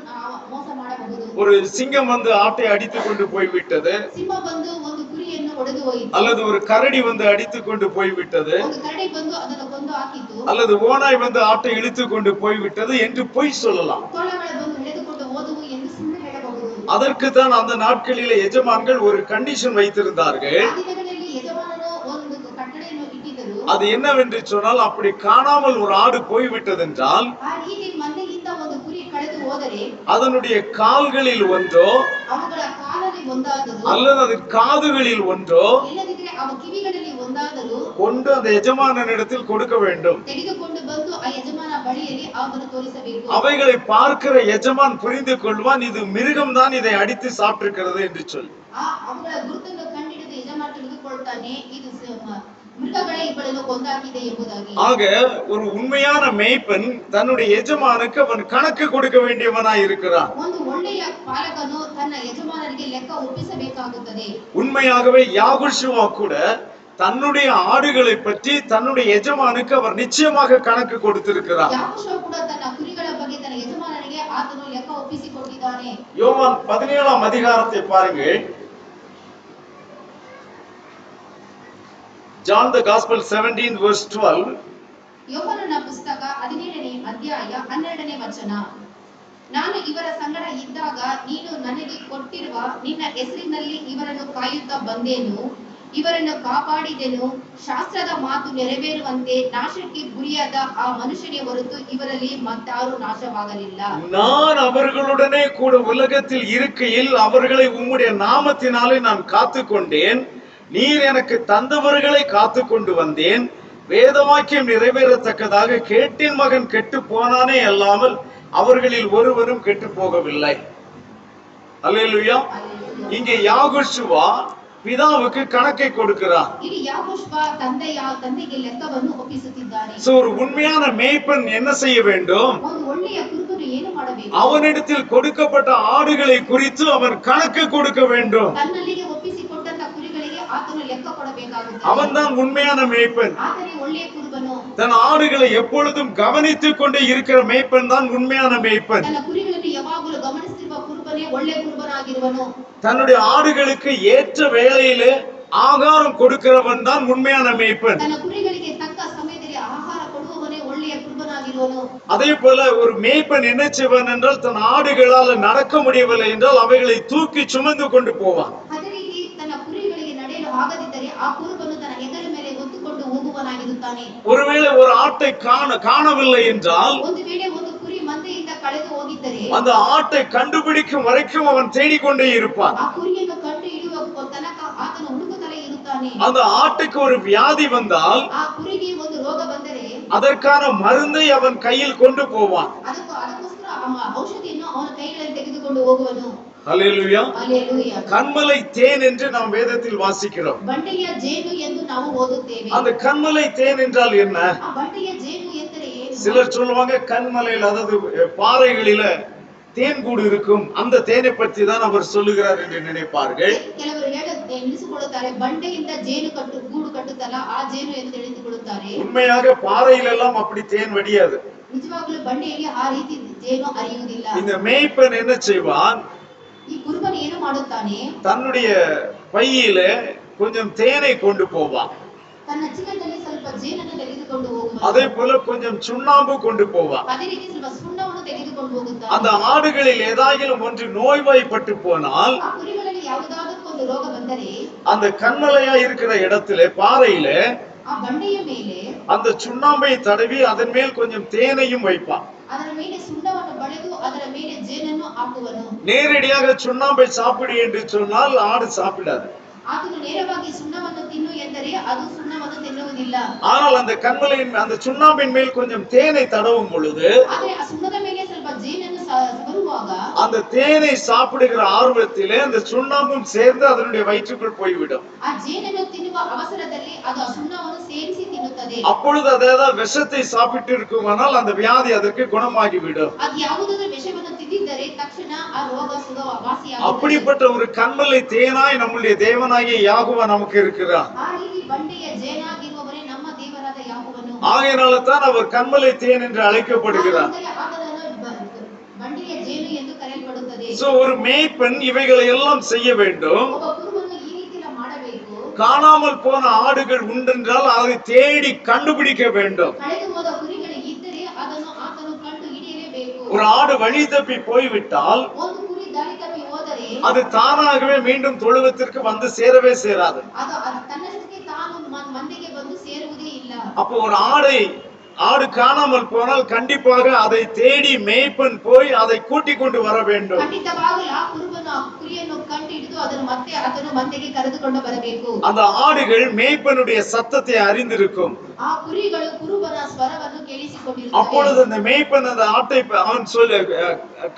ಮೋಸ ಮಾಡಬಹುದು. ஒரு சிங்கம் வந்து ஆட்டை அடித்து கொண்டு போய்விட்டது, ಸಿಂಹ ಬಂದು ಒಂದು ಕುರಿಯನ್ನು ಒಡೆದು ಹೋಯಿತು, அல்லது ஒரு கரடி வந்து அடித்து கொண்டு போய்விட்டது, ಒಂದು ಕರಡಿ ಬಂದು ಅದನ್ನು ಕೊಂದು ಹಾಕಿತು, அல்லது ஓநாய் வந்து ஆட்டை இழுத்து கொண்டு போய்விட்டது என்று பொய் சொல்லலாம். ತೋಳಗಳು ಬಂದು ಎಳೆದುಕೊಂಡು ಹೋದವು ಎಂದು ಸುಳ್ಳು ಹೇಳಬಹುದು. அதற்கு தான் அந்த நாட்களிலே எஜமான்கள் ஒரு கண்டிஷன் வைத்திருந்தார்கள். ಆ ದಿನಗಳಲ್ಲಿ ಯಜಮಾನನು ಒಂದು ಕಟ್ಟಳೆಯನ್ನು ಇಟ್ಟಿದ್ದರು. அது என்னவென்று சொன்னால், அப்படி காணாமல் ஒரு ஆடு போய்விட்டதென்றால் ಆ ರೀತಿ ಮಂದೆಯಿಂದ ಒಂದು ಕುರಿ ಕಳೆದು ಹೋದರೆ அதனுடைய கால்களில் ஒன்றோ ಅವುಗಳ ಕಾಲಲ್ಲಿ ಒಂದಾದರೂ அல்லது அது காதுகளில் ஒன்றோ ಇಲ್ಲದಿದ್ದರೆ ಅವ ಕಿವಿಗಳಲ್ಲಿ ಒಂದಾದರೂ கொண்டு அந்த எஜமானனிடத்தில் கொடுக்க வேண்டும். ತೆಗೆದುಕೊಂಡು ಬಂದು ಆ ಯಜಮಾನ ಬಳಿಯಲ್ಲಿ ಅದನ್ನು ತೋರಿಸಬೇಕು. அவைகளை பார்க்கிற எஜமான் புரிந்து கொள்வான், இது மிருகம்தான் இதை அடித்து சாப்பிட்டிருக்கிறது என்று சொல்லி. ಅವುಗಳ ಗುರುತನ್ನು ಕಂಡಿಡಿದು ಯಜಮಾನ ತಿಳಿದುಕೊಳ್ತಾನೆ, ಇದು மிருகங்களை இவளನ್ನು ಕೊಂದಾಕಿದೆ ಎಂಬುದಾಗಿ. ஆக ஒரு உண்மையான மேய்ப்பன் தன்னுடைய எஜமானுக்கு அவன் கணக்கு கொடுக்க வேண்டியவனாய் இருக்கிறான். ಒಂದು ಒಳ್ಳೆಯ ಪಾಲಕನು ತನ್ನ ಯಜಮಾನನಿಗೆ ಲೆಕ್ಕ ಒಪ್ಪಿಸಬೇಕಾಗುತ್ತದೆ. உண்மையாகவே யாகுஷுவா கூட தன்னுடைய ஆடுகளை பற்றி தன்னுடைய எஜமானுக்கு அவர் நிச்சயமாக கணக்கு கொடுத்திருக்கிறார். ಯಾಕೋಬ ಕೂಡ ತನ್ನ ಕುರಿಗಳ ಬಗ್ಗೆ ತನ್ನ ಯಜಮಾನನಿಗೆ ಆತನು ಲೆಕ್ಕ ಒಪ್ಪಿಸಿಕೊಟ್ಟಿದ್ದಾನೆ. யோவான் 17ஆம் அதிகாரத்தை பாருங்கள். John the Gospel 17 verse 12. ಯೋಹಾನನ ಪುಸ್ತಕ 17ನೇ ಅಧ್ಯಾಯ 12ನೇ ವಚನ. ನಾನು ಇವರ ಸಂಗಡ ಇದ್ದಾಗ ನೀನು ನನಗೆ ಕೊಟ್ಟಿರುವ ನಿನ್ನ ಹೆಸರಿನಲ್ಲಿ ಇವರನ್ನು ಕಾಯುತ್ತಾ ಬಂದೇನು, ಇವರನ್ನು ಕಾಪಾಡಿದೆನು. ಶಾಸ್ತ್ರದ ಮಾತು ನೆರವೇರುವಂತೆ ನಾಶಕ್ಕೆ ಗುರಿಯಾದ ಆ ಮನುಷ್ಯನೇ ಹೊರತು ಇವರಲ್ಲಿ ಮತ್ತಾರು ನಾಶವಾಗಲಿಲ್ಲ. நான் அவர்களுடனே கூட உலகத்தில் இருக்கையில் அவர்களை உம்முடைய நாமத்தினாலே நான் காத்துக்கொண்டேன். நீர் எனக்கு தந்தவர்களை காத்து கொண்டு வந்தேன். வேதவாக்கியம் நிறைவேறத்தக்கதாக கேட்டின் மகன் கெட்டு போனானே அல்லாமல் அவர்களில் ஒருவரும் கெட்டு போகவில்லை. அல்லேலூயா. இங்கே யாகுஷுவா பிதாவுக்கு கணக்கை கொடுக்கிறார். ಇಲ್ಲಿ ಯಾಕೋಬ ತಂದೆಗೆ ಲೆಕ್ಕವನ್ನು ಒಪ್ಪಿಸುತ್ತಿದ್ದಾನೆ. சோ ஒரு உண்மையான மேய்ப்பன் என்ன செய்ய வேண்டும்? ಒಂದು ಒಳ್ಳೆಯ ಕುರುಬನು ಏನು ಮಾಡಬೇಕು? அவனிடத்தில் கொடுக்கப்பட்ட ஆடுகளை குறித்து அவன் கணக்கு கொடுக்க வேண்டும். ತನ್ನಲ್ಲಿಗೆ ಒಪ್ಪಿಸಿಕೊಟ್ಟಂತ ಕುರಿಗಳಿಗೆ ಆತನು ಲೆಕ್ಕ ಕೊಡಬೇಕಾಗುತ್ತದೆ. அவன்தான் உண்மையான மேய்ப்பன். ಆತನೇ ಒಳ್ಳೆಯ ಕುರುಬನು. தன் ஆடுகளை எப்பொழுதும் கவனித்துக் கொண்டே இருக்கிற மேய்ப்பன் தான் உண்மையான மேய்ப்பன். ತನ್ನ ಕುರಿಗಳನ್ನು ಯಾವಾಗಲೂ ಗಮನಿಸುತ್ತಿರುವ ಕುರುಬನೇ ಒಳ್ಳೆಯ ಕುರುಬನಾಗಿರುವನು. தன்னுடைய ஆடுகளுக்கு ஏற்ற வேளையிலே ஆகாரம் கொடுக்கிறவன் தான் உண்மையான மேய்ப்பன். ತನ್ನ ಕುರಿಗಳಿಗೆ ತಕ್ಕ ಸಮಯದಲ್ಲಿ ಆಹಾರ ಕೊಡುವವನೇ ಒಳ್ಳೆಯ ಕುರುಬನಾಗಿರುವನು. அதே போல ஒரு மேய்ப்பன் என்ன செய்வான் என்றால், தன் ஆடுகளால் நடக்க முடியவில்லை என்றால் அவைகளை தூக்கி சுமந்து கொண்டு போவான். ಅದೇ ರೀತಿ ತನ್ನ ಕುರಿಗಳಿಗೆ ನಡೆಯಲು ಆಗದಿದ್ದರೆ ಆ ಕುರುಬನು ತನ್ನ ಹೆಗಲ ಮೇಲೆ ಹೊತ್ತುಕೊಂಡು ಹೋಗುವನಾಗಿರುತ್ತಾನೆ. ನೀತಿವಂತನಾಗಿರುತ್ತಾನೆ. ஒருவேளை ஒரு ஆட்டை காணவில்லை என்றால், ಒಂದು ವೇಳೆ ಒಂದು ಕುರಿ ಮಂದೆಯಿಂದ ಕಳೆದು ಹೋಗಿದ್ದರೆ அந்த ஆட்டை கண்டுபிடிக்கும் வரைக்கும் அவன் தேடிக்கொண்டே இருப்பான். ಆ ಕುರಿಯನ್ನು ಕಂಡು ಹಿಡಿಯುವ ತನಕ ಆತನು ಹುಡುಕುತ್ತಲೇ ಇರುತ್ತಾನೆ. அந்த ஆட்டுக்கு ஒரு வியாதி வந்தால், ಆ ಕುರಿಗೆ ಒಂದು ರೋಗ ಬಂದರೆ அதற்கான மருந்தை அவன் கையில் கொண்டு போவான். ಅದಕ್ಕೋಸ್ಕರ ಔಷಧಿಯನ್ನು ಅವನ ಕೈಗಳಲ್ಲಿ ತೆಗೆದುಕೊಂಡು ಹೋಗುವನು. ஹல்லேலூயா. ஹல்லேலூயா. கன்மலை தேன் என்று நாம் வேதத்தில் வாசிக்கிறோம். ಬಂಡೆಯ ಜೇನು ಎಂದು ನಾವು ಓದುತ್ತೇವೆ. அந்த கன்மலை தேன் என்றால் என்ன? ಆ ಬಂಡೆಯ ಜೇನು ಎಂದರೆ சிலர் சொல்லுவாங்க கன்மலையில், அதாவது பாறைகளில தேன் கூடு இருக்கும், அந்த தேனை பற்றி தான் அவர் சொல்லுகிறார் என்று நினைப்பார்கள். ಕೆಲವರು ಎಣಿಸಿಕೊಳ್ಳುತ್ತಾರೆ, ಬಂಡೆಯಿಂದ ಜೇನು ಗೂಡು ಕಟ್ಟುತ್ತಲ್ಲ ಆ ಜೇನು ಎಂದು ತಿಳಿದುಕೊಳ್ಳುತ್ತಾರೆ. உண்மையாக பாறையிலெல்லாம் அப்படி தேன் வடியாது. ನಿಜವಾಗಲೂ ಬಂಡೆಯಲ್ಲಿ ಆ ರೀತಿ ಜೇನು ಹರಿಯುವುದಿಲ್ಲ. இந்த மேய்ப்பன் என்ன செய்வான்? ಈ ಕುರುಬನು ಏನು ಮಾಡುತ್ತಾನೆ? தன்னுடைய பையில கொஞ்சம் தேனை கொண்டு போவான். ತನ್ನ ಚೀಲದಲ್ಲಿ ಸ್ವಲ್ಪ ಜೇನನ್ನು ತೆಗೆದುಕೊಂಡು ಹೋಗುವನು. அதே போல கொஞ்சம் சுண்ணாம்பு கொண்டு போவான். ಅದೇ ರೀತಿ ಸ್ವಲ್ಪ ಸುಣ್ಣವನ್ನು ತೆಗೆದುಕೊಂಡು ಹೋಗುತ್ತಾನೆ. அந்த ஆடுகளில் ஏதாயிலும் ஒன்று நோய்வாய்ப்பட்டு போனால், ಆ ಕುರಿಗಳಲ್ಲಿ ಯಾವುದಾದರೂ ಒಂದು ರೋಗ ಬಂದರೆ அந்த கண்மலையா இருக்கிற இடத்திலே, பாறையில ಆ ಬಂಡೆಯ ಮೇಲೆ அந்த சுண்ணாம்பை தடவி அதன் மேல் கொஞ்சம் தேனையும் வைப்பான். ಅದರ ಮೇಲೆ ಸುಣ್ಣವನ್ನು ಬಳೆದು ಅದರ ಮೇಲೆ ಜೇನನ್ನು ಹಾಕುವನು. நேரடியாக சுண்ணாம்பை சாப்பிடு என்று சொன்னால் ஆடு சாப்பிடாது. ಆತನು ನೇರವಾಗಿ ಸುಣ್ಣವನ್ನು ತಿನ್ನು ಎಂದರೆ ಅದು ಸುಣ್ಣವನ್ನು ತಿನ್ನುವುದಿಲ್ಲ. ஆனால் அந்த கண்மலையின் அந்த சுண்ணாம்பின் மேல் கொஞ்சம் தேனை தடவும் பொழுது, ಆದರೆ ಆ ಸುಣ್ಣದ ಮೇಲೆ ಸ್ವಲ್ಪ ಜೇನನ್ನು ಸವರುವಾಗ அந்த தேனை சாப்பிடுகிற ஆர்வத்திலே அந்த சுண்ணாம்பும் சேர்ந்து அதனுடைய வயிற்றுக்குள் போய்விடும். ಆ ಜೇನನ್ನು ತಿನ್ನುವ ಅವಸರದಲ್ಲಿ ಅದು ಆ ಸುಣ್ಣವನ್ನು ಸೇರಿಸಿ ತಿನ್ನುತ್ತದೆ. அப்பொழுது அதாவது விஷத்தை சாப்பிட்டு இருக்குமானால் அந்த வியாதி அதற்கு குணமாகிவிடும். ಅದು ಯಾವುದಾದರೂ ವಿಷವನ್ನು ತಿಂದಿದ್ದರೆ ತಕ್ಷಣ ಆ ರೋಗ ವಾಸಿಯಾಗುತ್ತದೆ. அப்படிப்பட்ட ஒரு கண்மலை தேனாய் நம்முடைய தேவனாகிய யாகோவா நமக்கு இருக்கிறார். ಆ ರೀತಿ ಬಂಡೆಯ ಜೇನಾಗಿರುವವರೇ ನಮ್ಮ ದೇವರಾದ ಯಾಕೋಬನು. ஆகையினால தான் அவர் கண்மலை தேன் என்று அழைக்கப்படுகிறார். ಬಂಡೆಯ ಜೇನು ಎಂದು ಕರೆಯಲ್ಪಡುತ್ತದೆ. சோ ஒரு மேய்ப்பன் இவைகளை எல்லாம் செய்ய வேண்டும். ಒಬ್ಬ ಕುರುಬನು ಈ ರೀತಿ ಮಾಡಬೇಕು. காணாமல் போன ஆடுகள் உண்டென்றால் அதை தேடி கண்டுபிடிக்க வேண்டும். ಕಳೆದು ಹೋದ ಕುರಿಗಳು ಇದ್ದರೆ ಅದನ್ನು ಆತನು ಕಂಡು ಹಿಡಿಯಲೇಬೇಕು. ஒரு ஆடு வழி தப்பி போய்விட்டால், ಒಂದು ಕುರಿ ದಾರಿ ತಪ್ಪಿ ಹೋದರೆ அது தானாகவே மீண்டும் தொழுவத்திற்கு வந்து சேரவே சேராது. ಅದು ತನ್ನಷ್ಟಕ್ಕೆ ತಾನು ಮಂದೆಗೆ ಬಂದು ಸೇರುವುದೇ ಇಲ್ಲ. அப்போ ஒரு ஆடு காணாமல் போனால் கண்டிப்பாக அதை தேடி மேய்ப்பன் போய் அதை கூட்டிக் கொண்டு வர வேண்டும். ಖಂಡಿತವಾಗಲೂ ಆ ಕುರುಬನು ಆ ಕುರಿಯನ್ನು ಕಂಡು ಹಿಡಿದು ಅದನ್ನು ಮತ್ತೆ ಅದನ್ನು ಮಂದೆಗೆ ಕರೆದುಕೊಂಡು ಬರಬೇಕು. அந்த ஆடுகள் மேய்ப்பனுடைய சத்தத்தை அறிந்திருக்கும். ಆ ಕುರಿಗಳು ಕುರುಬನ ಸ್ವರವನ್ನು ಕೇಳಿಸಿಕೊಂಡಿರುತ್ತವೆ. அப்பொழுது அந்த மேய்ப்பன் அந்த ஆட்டை அவன்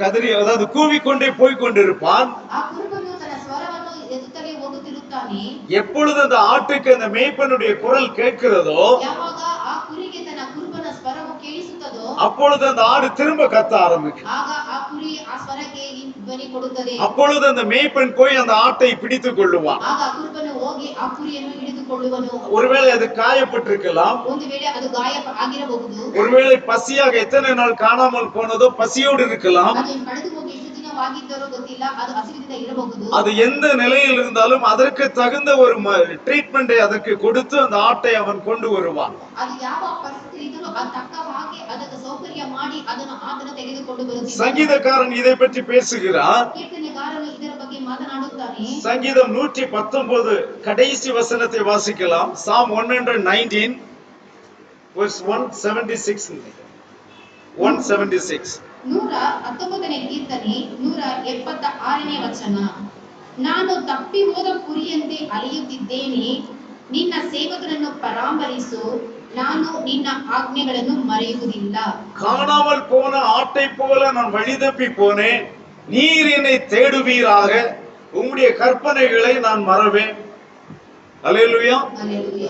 கதறி, அதாவது கூவிக்கொண்டே போய் கொண்டிருப்பான். ಆ ಕುರುಬನು ತನ್ನ ಸ್ವರವನ್ನು ಎತ್ತುತ್ತಲೇ ಹೋಗುತ್ತಿರುತ್ತಾನೆ. எப்பொழுது அந்த ஆட்டுக்கு அந்த மேய்ப்பனுடைய குரல் கேட்கிறதோ, ಯಾವಾಗ ಆ ಕುರಿಗೆ ತನ್ನ ಕುರುಬನ ಸ್ವರವು ಕೇಳಿಸುತ್ತದೋ அப்பொழுது அந்த ஆடு திரும்ப கத்த ஆரம்பிக்கும். ಆಗ ಆ ಕುರಿ ಆ ಸ್ವರಕ್ಕೆ ಧ್ವನಿ ಕೊಡುತ್ತದೆ. அப்பொழுது அந்த மேய்ப்பன் போய் அந்த ஆட்டை பிடித்துக் கொள்ளுவான். ಆಗ ಆ ಕುರುಬನು ಹೋಗಿ ಆ ಕುರಿಯನ್ನು ಹಿಡಿದುಕೊಳ್ಳುವನು. ஒருவேளை அது காயப்பட்டிருக்கலாம், ಒಂದು ವೇಳೆ ಅದು ಗಾಯ ಆಗಿರಬಹುದು. ஒருவேளை பசியாக எத்தனை நாள் காணாமல் போனதோ பசியோடு இருக்கலாம். ಅದು ಕಳೆದು ಹೋಗಿ ಎಷ್ಟು ದಿನವಾಗಿದ್ದರೋ ಗೊತ್ತಿಲ್ಲ, ಅದು ಹಸಿವಿನಿಂದ ಇರಬಹುದು. அது எந்த நிலையில் இருந்தாலும் அதற்கு தகுந்த ஒரு ட்ரீட்மெண்டை அதற்கு கொடுத்து அந்த ஆட்டை அவன் கொண்டு வருவான். ಅದು ಯಾವ ಪರಿಸ್ಥಿತಿ ಇದ್ದರೂ ಅದು ತಕ್ಕ ಹಾಗೆ ಅದಕ್ಕೆ ಸೌಕರ್ಯ ಮಾಡಿ ಅದನ್ನು ತೆಗೆದುಕೊಂಡು ಬರುತ್ತಾನೆ. சங்கீதக்காரன் இதை பற்றி பேசுகிறார். ಕೀರ್ತನೆಗಾರನು ಇದರ ಬಗ್ಗೆ ಮಾತನಾಡುತ್ತಾನೆ. சங்கீதம் 119 கடைசி வசனத்தை வாசிக்கலாம். Psalm 119 verse 176. 119ನೇ ಕೀರ್ತನೆ 176ನೇ ವಚನ. ನಾನು ತಪ್ಪಿ ಹೋದ ಕುರಿಯಂತೆ ಅಲೆಯುತ್ತಿದ್ದೇನೆ, ನಿನ್ನ ಸೇವಕರನ್ನು ಪರಾಮರಿಸು, ನಾನು ನಿನ್ನ ಆಜ್ಞೆಗಳನ್ನು ಮರೆಯುವುದಿಲ್ಲ. காணாமல் போன ஆட்டை போல நான் வழி தப்பி போனேன், நீர் என்னை தேடுவீராக, உம்முடைய கற்பனைகளை நான் மறவேன். அல்லேலூயா.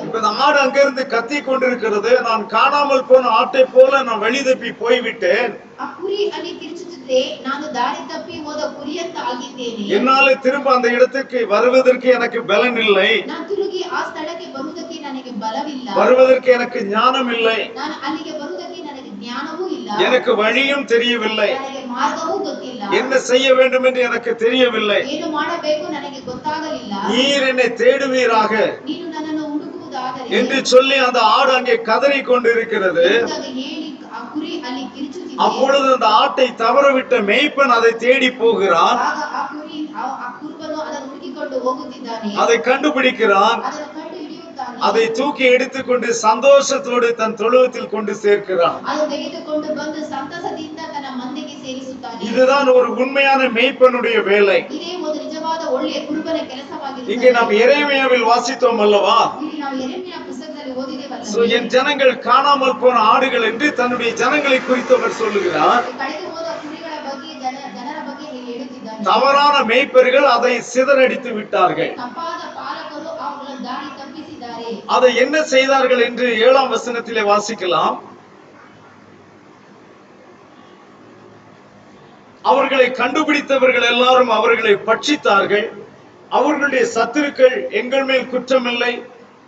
இப்ப இந்த ஆடு அங்கிருந்து கத்தி கொண்டிருக்கிறது, நான் காணாமல் போன ஆட்டை போல நான் வழி தப்பி போய்விட்டேன். ಆ ಕುರಿ ಅಲ್ಲಿ ಕಿರುಚುತ್ತಿದೆ, ನಾನು ದಾರಿ ತಪ್ಪಿ ಹೋದ ಕುರಿಯಂತ ಆಗಿದ್ದೇನೆ. என்னால திரும்ப அந்த இடத்துக்கு வருவதற்கு எனக்கு பலன் இல்லை. ನಾನು ತಿರುಗಿ ಆ ಸ್ಥಳಕ್ಕೆ ಬರುವುದಕ್ಕೆ ನನಗೆ ಬಲವಿಲ್ಲ. வருவதற்கு எனக்கு ஞானம் இல்லை. ನಾನು ಅಲ್ಲಿಗೆ ಬರುವುದಕ್ಕೆ ನನಗೆ ಜ್ಞಾನವೂ ಇಲ್ಲ. எனக்கு வழியும் தெரியவில்லை. ನನಗೆ ಮಾರ್ಗವೂ ಗೊತ್ತಿಲ್ಲ. என்ன செய்ய வேண்டும் என்று எனக்கு தெரியவில்லை. ಏನು ಮಾಡಬೇಕು ನನಗೆ ಗೊತ್ತಾಗಲಿಲ್ಲ. நீர் என்னை தேடுவீராக ನೀನು ನನ್ನನ್ನು ಹುಡುಕುವುದಾದರೆ என்று சொல்லி அந்த ஆடு அங்கே கதறி கொண்டிருக்கிறது. ಹೇಳಿ ಆ ಕುರಿ ಅಲ್ಲಿ ಕಿರುಚುತ್ತಿದೆ. அப்பொழுது அந்த ஆட்டை தவறவிட்ட மேய்ப்பன் அதை தேடி போகிறான். ಆಗ ಆ ಕುರುಬನು ಅದನ್ನು ಹುಡುಕಿಕೊಂಡು ಹೋಗುತ್ತಿದ್ದಾನೆ. அதை கண்டுபிடிக்கிறான். ಅದನ್ನು ಕಂಡು ಹಿಡಿಯುತ್ತಾನೆ. அதை தூக்கி எடுத்துக்கொண்டு சந்தோஷத்தோடு தன் தொழுவத்தில் கொண்டு சேர்க்கிறான். ಅದು ತೆಗೆದುಕೊಂಡು ಬಂದು ಸಂತಸದಿಂದ ತನ್ನ ಮಂದೆಗೆ ಸೇರಿಸುತ್ತಾನೆ. இதுதான் ஒரு உண்மையான மேய்ப்பனுடைய வேலை. ಇದೇ ಒಂದು ನಿಜವಾದ ಒಳ್ಳೆಯ ಕುರುಬನ ಕೆಲಸವಾಗಿರುತ್ತದೆ. இங்கே நாம் எரேமியாவில் வாசித்தோம் அல்லவா? ಇಲ್ಲಿ ನಾವು ಯೆರೆಮೀಯ ಪುಸ್ತಕದಲ್ಲಿ ಓದಿದ್ದೇವಲ್ಲ. சோ என் ஜனங்கள் காணாமல் போன ஆடுகள் என்று தன்னுடைய ஜனங்களை குறித்து அவர் சொல்லுகிறார். ಕಳೆದು ಹೋದ ಕುರಿಗಳ ಬಗ್ಗೆ ಜನರ ಬಗ್ಗೆ ಇಲ್ಲಿ ಹೇಳುತ್ತಿದ್ದಾನೆ. தவறான மேய்ப்பர்கள் அதை சிதறடித்து விட்டார்கள். ತಪ್ಪಾದ ಪಾಲಕರು ಅವುಗಳ ದಾರಿ ತಪ್ಪಿಸಿದ್ದಾರೆ. அதை என்ன செய்தார்கள் என்று 7ஆம் வசனத்திலே வாசிக்கலாம். அவர்களை கண்டுபிடித்தவர்கள் எல்லாரும் அவர்களை பட்சித்தார்கள். அவர்களுடைய சத்துருக்கள் எங்கள் மேல் குற்றமில்லை,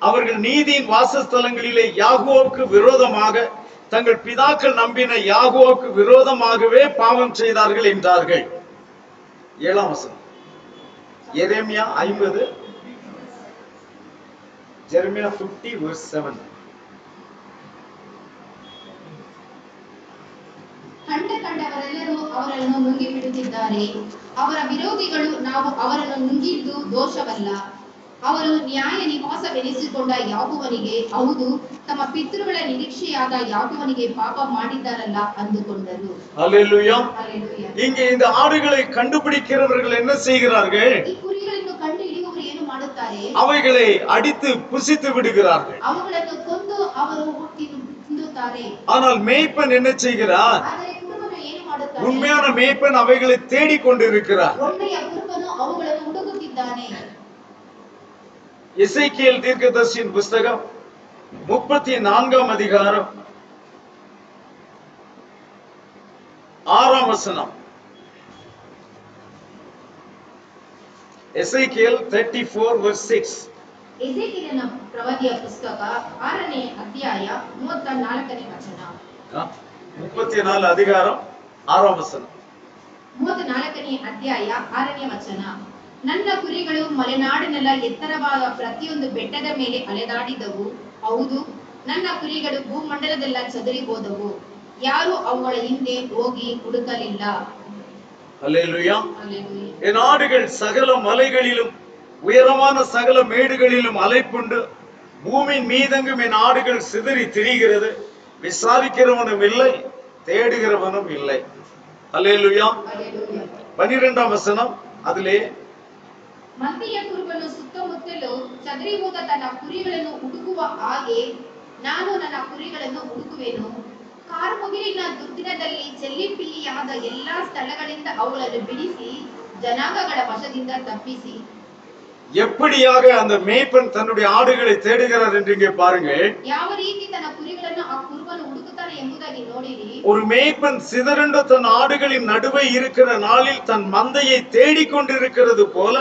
அவர்கள் நீதியின் வாசஸ்தலங்களிலே யாகோவுக்கு விரோதமாக தங்கள் பிதாக்கள் நம்பின யாகோவுக்கு விரோதமாகவே பாவம் செய்தார்கள் என்றார்கள். 7ஆம் வசனம், எரேமியா 50, ஜெரமியா 50 verse 7. ಕಂಡವರೆಲ್ಲರೂ ಅವರನ್ನು ನುಂಗಿ ಬಿಡುತ್ತಿದ್ದಾರೆ. ಅವರ ವಿರೋಧಿಗಳು ನಾವು ಅವರನ್ನು ನುಂಗಿದ್ದು ದೋಷವಲ್ಲ, ಅವರು ನ್ಯಾಯ ನಿವಾಸವೆನಿಸಿಕೊಂಡ ಯಾಹುವನಿಗೆ, ಹೌದು ತಮ್ಮ ಪಿತೃಗಳ ನಿರೀಕ್ಷೆಯಾದ ಯಾಹುವನಿಗೆ ಪಾಪ ಮಾಡಿದ್ದಾರಲ್ಲ ಅಂದುಕೊಂಡರು. அல்லேலூயா. ಹಲ್ಲೆಲೂಯಾ. இங்கே இந்த ஆடுகளை கண்டுபிடிக்கிறவர்கள் என்ன செய்கிறார்கள்? ಈ ಕುರಿಗಳನ್ನು ಕಂಡು ಹಿಡಿಯುವವರು ಏನು ಮಾಡುತ್ತಾರೆ? அவைகளை அடித்து புசித்து விடுகிறார்கள். ಅವುಗಳನ್ನು ಕೊಂದು ಅವರು ತಿನ್ನುತ್ತಾರೆ. ஆனால் மேய்ப்பன் என்ன செய்கிறார்? ಆದರೆ ಕುರುಬನು ಏನು ಮಾಡುತ್ತಾನೆ? உண்மையான மேய்ப்பன் அவைகளை தேடிக்கொண்டிருக்கிறார். ಒಳ್ಳೆಯ ಕುರುಬನು ಅವುಗಳನ್ನು ಹುಡುಕುತ್ತಿದ್ದಾನೆ. எசேக்கியேல் தீர்க்கதரிசியின் புஸ்தகம் 34ஆம் அதிகாரம் 6ஆம் வசனம். எசேக்கியேல் 34 verse 6. ಎಸೇಕಿಯೇಲನ ಪ್ರವಾದಿಯ ಪುಸ್ತಕ 6ನೇ ಅಧ್ಯಾಯ 34ನೇ ವಚನ. 34 அதிகாரம் 6ஆம் வசனம். 34ನೇ ಅಧ್ಯಾಯ 6ನೇ ವಚನ. ನನ್ನ ಕುರಿಗಳು ಮಲೆನಾಡಿನೆಲ್ಲ ಎತ್ತರವಾದ ಪ್ರತಿಯೊಂದು ಬೆಟ್ಟದ ಮೇಲೆ ಅಲೆದಾಡಿದವು, ಹೌದು ನನ್ನ ಕುರಿಗಳು ಭೂಮಂಡಲದೆಲ್ಲ ಚದರಿ ಹೋದವು, ಯಾರು ಅವುಗಳ ಹಿಂದೆ ಹೋಗಿ ಹುಡುಕಲಿಲ್ಲ. அல்லேலூயா. ಹಲ್ಲೆಲೂಯಾ. என் ஆடுகள் சகல மலைகளிலும் உயரமான சகல மேடுகளிலும் அலைப்புண்டு பூமியின் மீதெங்கும் என் ஆடுகள் சிதறி திரிகிறது, விசாரிக்கிறவனும் இல்லை, தேடுகிறவனும் இல்லை. அல்லேலூயா. ಹಲ್ಲೆಲೂಯಾ. 12ஆம் வசனம். அதிலே ಮಂದೆಯ ಕುರುಬನು ಸುತ್ತಮುತ್ತಲು ಚದರಿ ಹೋದ ತನ್ನ ಕುರಿಗಳನ್ನು ಹುಡುಕುವ ಹಾಗೆ ನಾನು ನನ್ನ ಕುರಿಗಳನ್ನು ಹುಡುಕುವೆನು. ಕಾರ್ಮುಗಿಲಿನ ದುರ್ದಿನದಲ್ಲಿ ಚೆಲ್ಲಿಪಿಲ್ಲಿಯಾದ ಎಲ್ಲಾ ಸ್ಥಳಗಳಿಂದ ಅವುಗಳನ್ನು ಬಿಡಿಸಿ ಜನಾಂಗಗಳ ವಶದಿಂದ ತಪ್ಪಿಸಿ. எப்படியாக அந்த மேய்ப்பன் தன்னுடைய ஆடுகளை தேடுகிறார் என்று இங்கே பாருங்கள். ಯಾವ ರೀತಿ ತನ್ನ ಕುರಿಗಳನ್ನು ಆ ಕುರುಬನು ಹುಡುಕುತ್ತಾನೆ ಎಂಬುದಾಗಿ ನೋಡಿರಿ. ஒரு மேய்ப்பன் சிதறண்ட தன் ஆடுகளின் நடுவே இருக்கிற நாளில் தன் மந்தையை தேடிக்கொண்டிருக்கிறது போல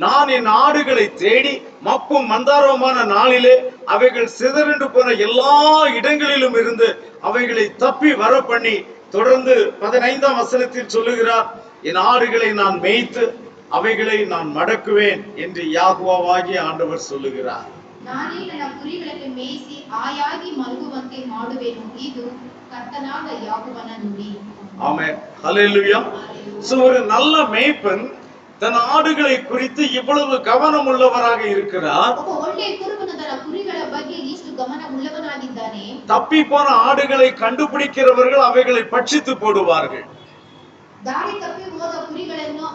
நான் என் ஆடுகளை தேடி மப்பும் மந்தாரமான நாளிலே அவைகள் சிதறண்டு போன எல்லா இடங்களிலும் இருந்து அவைகளை தப்பி வர பண்ணி தொடர்ந்து 15ஆம் வசனத்தில் சொல்லுகிறார், என் ஆடுகளை நான் மேய்த்து அவைகளை நான் மடக்குவேன் என்று யாகுவாகிய ஆண்டவர் சொல்லுகிறார். ನಾನೇ ನನ್ನ ಕುರಿಗಳನ್ನು ಮೇಯಿಸಿ ಆಯಾಗಿ ಮಲಗುವಂತೆ ಮಾಡುವೆನು, ಇದು ಕರ್ತನಾದ ಯಾಕೋಬನ ನುಡಿ. ஆமென். ஹல்லேலூயா. சோ ஒரு நல்ல மேய்ப்பன் தன் ஆடுகளை குறித்து இவ்வளவு கவனம் உள்ளவராக இருக்கிறார். ಒಬ್ಬ ಒಳ್ಳೆಯ ಕುರುಬನು ತನ್ನ ಕುರಿಗಳ ಬಗ್ಗೆ ಇಷ್ಟು ಗಮನ ಉಳ್ಳವನಾಗಿದ್ದಾನೆ. தப்பி போன ஆடுகளை கண்டுபிடிக்கிறவர்கள் அவைகளை பட்சித்து போடுவார்கள். ದಾರಿ ತಪ್ಪಿ ಹೋದ ಕುರಿಗಳನ್ನು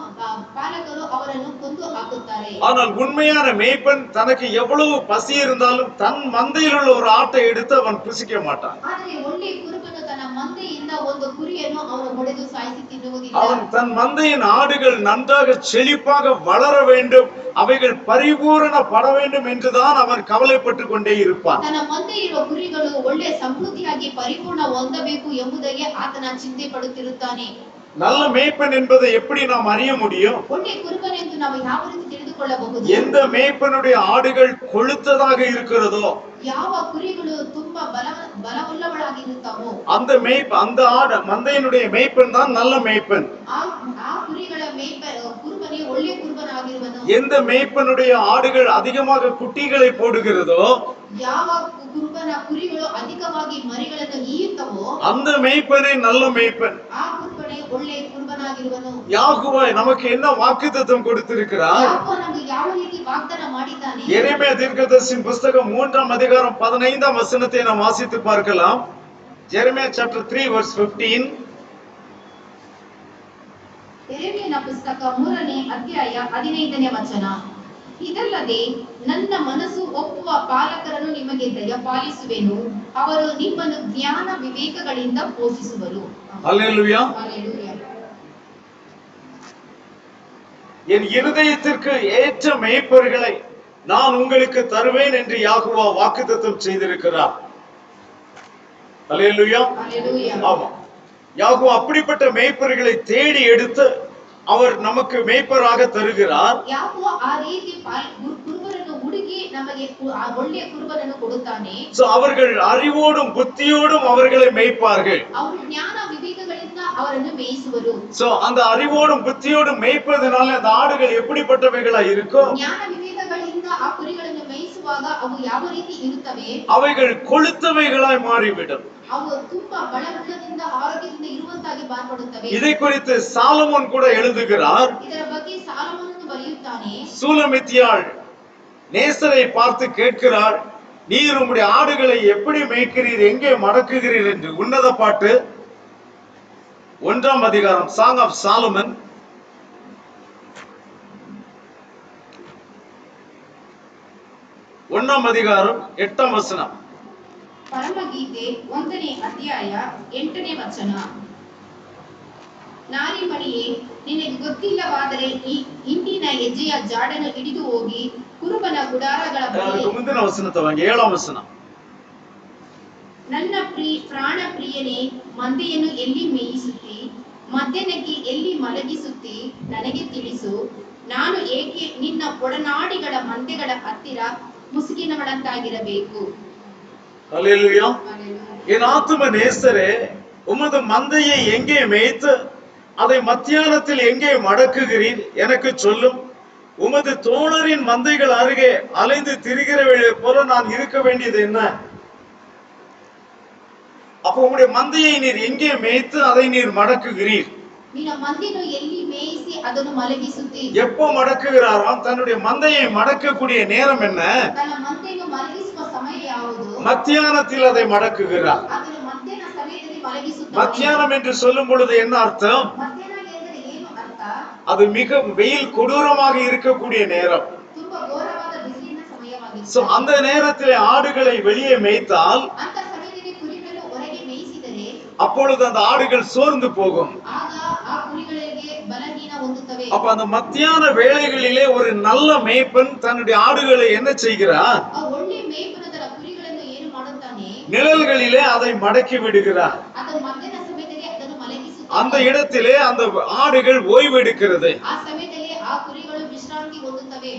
ಪಾಲಕರು ಅವರನ್ನು ಕೊಂದು ಹಾಕುತ್ತಾರೆ. ஆனால் உண்மையான மேய்ப்பன் தனக்கு எவ்வளவு பசி இருந்தாலும் தன் மந்தையில் உள்ள ஒரு ஆட்டை எடுத்து அவன் புசிக்க மாட்டான். ಆದರೆ ಒಳ್ಳೆಯ ಕುರುಬನು ತನ್ನ ಮಂದೆಯಿಂದ ಒಂದು ಕುರಿಯನ್ನು ಅವನು ಹೊಡೆದು ಸಾಯಿಸಿ ತಿನ್ನುವುದಿಲ್ಲ. அவன் தன் மந்தையின் ஆடுகள் நன்றாக செழிப்பாக வளர வேண்டும், அவைகள் பரிபூரணப்பட வேண்டும் என்றுதான் அவன் கவலைப்பட்டு கொண்டே இருப்பான். ತನ್ನ ಮಂದೆಯಿರುವ ಕುರಿಗಳು ಒಳ್ಳೆ ಸಮೃದ್ಧಿಯಾಗಿ ಪರಿಪೂರ್ಣ ಹೊಂದಬೇಕು ಎಂಬುದಾಗಿ ಆತನ ಚಿಂತೆ ಪಡುತ್ತಿರುತ್ತಾನೆ. நல்ல மேய்ப்பன் என்பதை எப்படி நாம் அறிய முடியும்? ಒಳ್ಳೆಯ ಕುರುಬನೆಂದು ನಾವು ಯಾವ ರೀತಿ ತಿಳಿದುಕೊಳ್ಳಬಹುದು? எந்த மேய்ப்பனுடைய ஆடுகள் கொழுத்ததாக இருக்கிறதோ, ಯಾವ ಕುರಿಗಳು ತುಂಬಾ ಬಲವುಳ್ಳವಳಾಗಿರುತ್ತಾವೋ அந்த ஆடு மந்தையினுடைய மேய்ப்பன் தான் நல்ல மேய்ப்பன். ಆ ಕುರಿಗಳ ಕುರುಬನೇ ಒಳ್ಳೆಯ ಕುರುಬನಾಗಿರುವನು. எந்த மேய்ப்பனுடைய ஆடுகள் அதிகமாக குட்டிகளை போடுகிறதோ, ಯಾವ ಕುರುಬನ ಕುರಿಗಳು ಅಧಿಕವಾಗಿ ಮರಿಗಳನ್ನು ಈಯುತ್ತವೋ அந்த மேய்ப்பனே நல்ல மேய்ப்பன். ಆ ಕುರುಬನೇ ಕುರುಬನೇ ಒಳ್ಳೆಯ ಕುರುಬನಾಗಿರುವನು. யாகுவா நமக்கு என்ன வாக்குத்தத்தம் கொடுத்திருக்கிறார்? ಯಾಕೋಬ ನಮಗೆ ಯಾವ ರೀತಿ ವಾಗ್ದಾನ ಮಾಡಿದ್ದಾನೆ? எரேமியா தீர்க்கதரிசியின் புத்தகம் 3ஆம் அதிகாரம் 15ஆம் வசனத்தை நாம் வாசித்து பார்க்கலாம். Jeremiah chapter 3 verse 15. ಯೆರೆಮೀಯನ ಪುಸ್ತಕ 3ನೇ ಅಧ್ಯಾಯ 15ನೇ ವಚನ. ಇದಲ್ಲದೆ ನನ್ನ ಮನಸ್ಸು ಒಪ್ಪುವ ಪಾಲಕರನ್ನು ನಿಮಗೆ ದಯಪಾಲಿಸುವೆನು, ಅವರು ನಿಮ್ಮನ್ನು ಜ್ಞಾನ ವಿವೇಕಗಳಿಂದ ಪೋಷಿಸುವರು. ஹல்லேலூயா. ஹல்லேலூயா. என் இருதயத்திற்கு ஏற்ற மேய்ப்பர்களை நான் உங்களுக்கு தருவேன் என்று யாகுவா வாக்குத்தத்தம் செய்திருக்கிறார். ஹல்லேலூயா. ஹல்லேலூயா. ஆமா, யாகுவா அப்படிப்பட்ட மேய்ப்பர்களை தேடி எடுத்து அவர் நமக்கு மேய்ப்பராக தருகிறார். ಯಾಕೋ ಆ ರೀತಿ ಕುರುಬರನ್ನು ಹುಡುಕಿ ನಮಗೆ ಆ ಒಳ್ಳೆಯ ಕುರುಬರನ್ನು ಕೊಡುತ್ತಾನೆ. சோ அவர்கள் அறிவோடும் புத்தியோடும் அவர்களை மேய்ப்பார்கள். ಅವರು ಜ್ಞಾನ ವಿವೇಕಗಳಿಂದ ಅವರನ್ನು ಮೇಯಿಸುವರು. சோ அந்த அறிவோடும் புத்தியோடும் மேய்ப்பதனால அந்த ஆடுகள் எப்படிப்பட்டவைகளா இருக்கும்? ಜ್ಞಾನ ವಿವೇಕಗಳಿಂದ ಆ ಕುರಿಗಳನ್ನು ಮೇಯಿಸುವಾಗ ಅವು ಯಾವ ರೀತಿ ಇರುತ್ತವೆ? அவைகள் கொழுத்தவைகளாய் மாறிவிடும். ಅವು ತುಂಬಾ ಬಲವುಳ್ಳದಿಂದ ಆರೋಗ್ಯದಿಂದ ಇರುವಂತಾಗಿ ಮಾರ್ಪಡುತ್ತವೆ. இதை குறித்து சாலமோன் கூட எழுதுகிறார். ಇದರ ಬಗ್ಗೆ ಸಾಲಮೋನನು ಬರೆಯುತ್ತಾನೆ. சூலமித்தியாள் நேசரை பார்த்து கேட்கிறாள், நீர் உம்முடைய ஆடுகளை எப்படி மேய்க்கிறீர், எங்கே மடக்குகிறீர் என்று. உன்னத பாட்டு 1ஆம் அதிகாரம், சாங் ஆஃப் சாலமன் 1ஆம் அதிகாரம் 8ஆம் வசனம். ಪರಮಗೀತೆ 1ನೇ ಅಧ್ಯಾಯ 8ನೇ ವಚನ. ನಾರಿಮಣಿಯೇ, ನಿನಗೆ ಗೊತ್ತಿಲ್ಲವಾದರೆ ಈ ಇಂದಿನ ಹೆಜ್ಜೆಯ ಜಾಡನ್ನು ಹಿಡಿದು ಹೋಗಿ ಕುರುಬನ ಗುಡಾರಗಳ ಬಳಿ. ಮುಂದಿನ ವಚನத்தை வாங்க, 7ஆம் வசனம். ನನ್ನ ಪ್ರಾಣ ಪ್ರಿಯನೇ, ಮಂದೆಯನ್ನು ಎಲ್ಲಿ ಮೇಯಿಸುತ್ತಿ, ಮಧ್ಯಾಹ್ನಕ್ಕೆ ಎಲ್ಲಿ ಮಲಗಿಸುತ್ತಿ, ನನಗೆ ತಿಳಿಸು. ನಾನು ಏಕೆ ನಿನ್ನ ಒಡನಾಡಿಗಳ ಮಂದೆಗಳ ಹತ್ತಿರ ಮುಸುಕಿನವಳಂತಾಗಿರಬೇಕು? ஹல்லேலூயா. என் ஆத்தும நேசரே, உமது மந்தையை எங்கே மேய்த்து அதை மத்தியானத்தில் எங்கே மடக்குகிறீர், எனக்கு சொல்லும். உமது தோழரின் மந்தைகள் அருகே அலைந்து திரிகிறவளை போல நான் இருக்க வேண்டியது என்ன? அப்போ உங்களுடைய மந்தையை நீர் எங்கே மேய்த்து அதை நீர் மடக்குகிறீர்? ನಿನ್ನ ಮಂದೆಯನ್ನು ಎಲ್ಲಿ ಮೇಯಿಸಿ ಅದನ್ನು ಮಲಗಿಸುತ್ತಿ? எப்போ மடக்குகிறாராம்? தன்னுடைய மந்தையை மடக்கக்கூடிய நேரம் என்ன? ತನ್ನ ಮಂದೆಯನ್ನು ಮಲಗಿಸುವ ಸಮಯ ಯಾವುದು? மத்தியானத்தில் அதை மடக்குகிறார். ಅದನ್ನು ಮಧ್ಯಾಹ್ನ ಸಮಯದಲ್ಲಿ ಮಲಗಿಸುತ್ತಾನೆ. மத்தியானம் என்று சொல்லும் பொழுது என்ன அர்த்தம்? ಮಧ್ಯಾಹ್ನ ಎಂದರೆ ಏನು ಅರ್ಥ? அது மிக வெயில் கொடூரமாக இருக்கக்கூடிய நேரம். ತುಂಬಾ ಘೋರವಾದ ಬಿಸಿಲಿನ ಸಮಯವಾಗಿದೆ. சோ அந்த நேரத்திலே ஆடுகளை வெளியே மேய்த்தால், ಅಂತ ಸಮಯದಲ್ಲಿ ಕುರಿಗಳನ್ನು ಹೊರಗೆ ಮೇಯಿಸಿದರೆ அப்பொழுது அந்த ஆடுகள் சோர்ந்து போகும். ಆಗ ಆ ಕುರಿಗಳಿಗೆ ಬಲಹೀನ ಹೊಂದುತ್ತವೆ. அப்ப அந்த மத்தியான வேளைகளிலே ஒரு நல்ல மேய்ப்பன் தன்னுடைய ஆடுகளை என்ன செய்கிறார்? ಆ ಒಳ್ಳೆ ಮೇய்ಪನು ತನ್ನ ಕುರಿಗಳನ್ನು ಏನು ಮಾಡುತ್ತಾನೆ? நிழல்களிலே அதை மடக்கி விடுகிறார். ಅದು ಮಧ್ಯಾಹ್ನ ಸಮಯದಲ್ಲಿ ಅದನ್ನು ಮಲಗಿಸುತ್ತಾನೆ. அந்த இடத்திலே அந்த ஆடுகள் ஓய்வெடுக்கிறது. ಆ ಸಮಯದಲ್ಲಿ ಆ ಕುರಿಗಳು ವಿಶ್ರಾಂತಿ ಹೊಂದುತ್ತವೆ.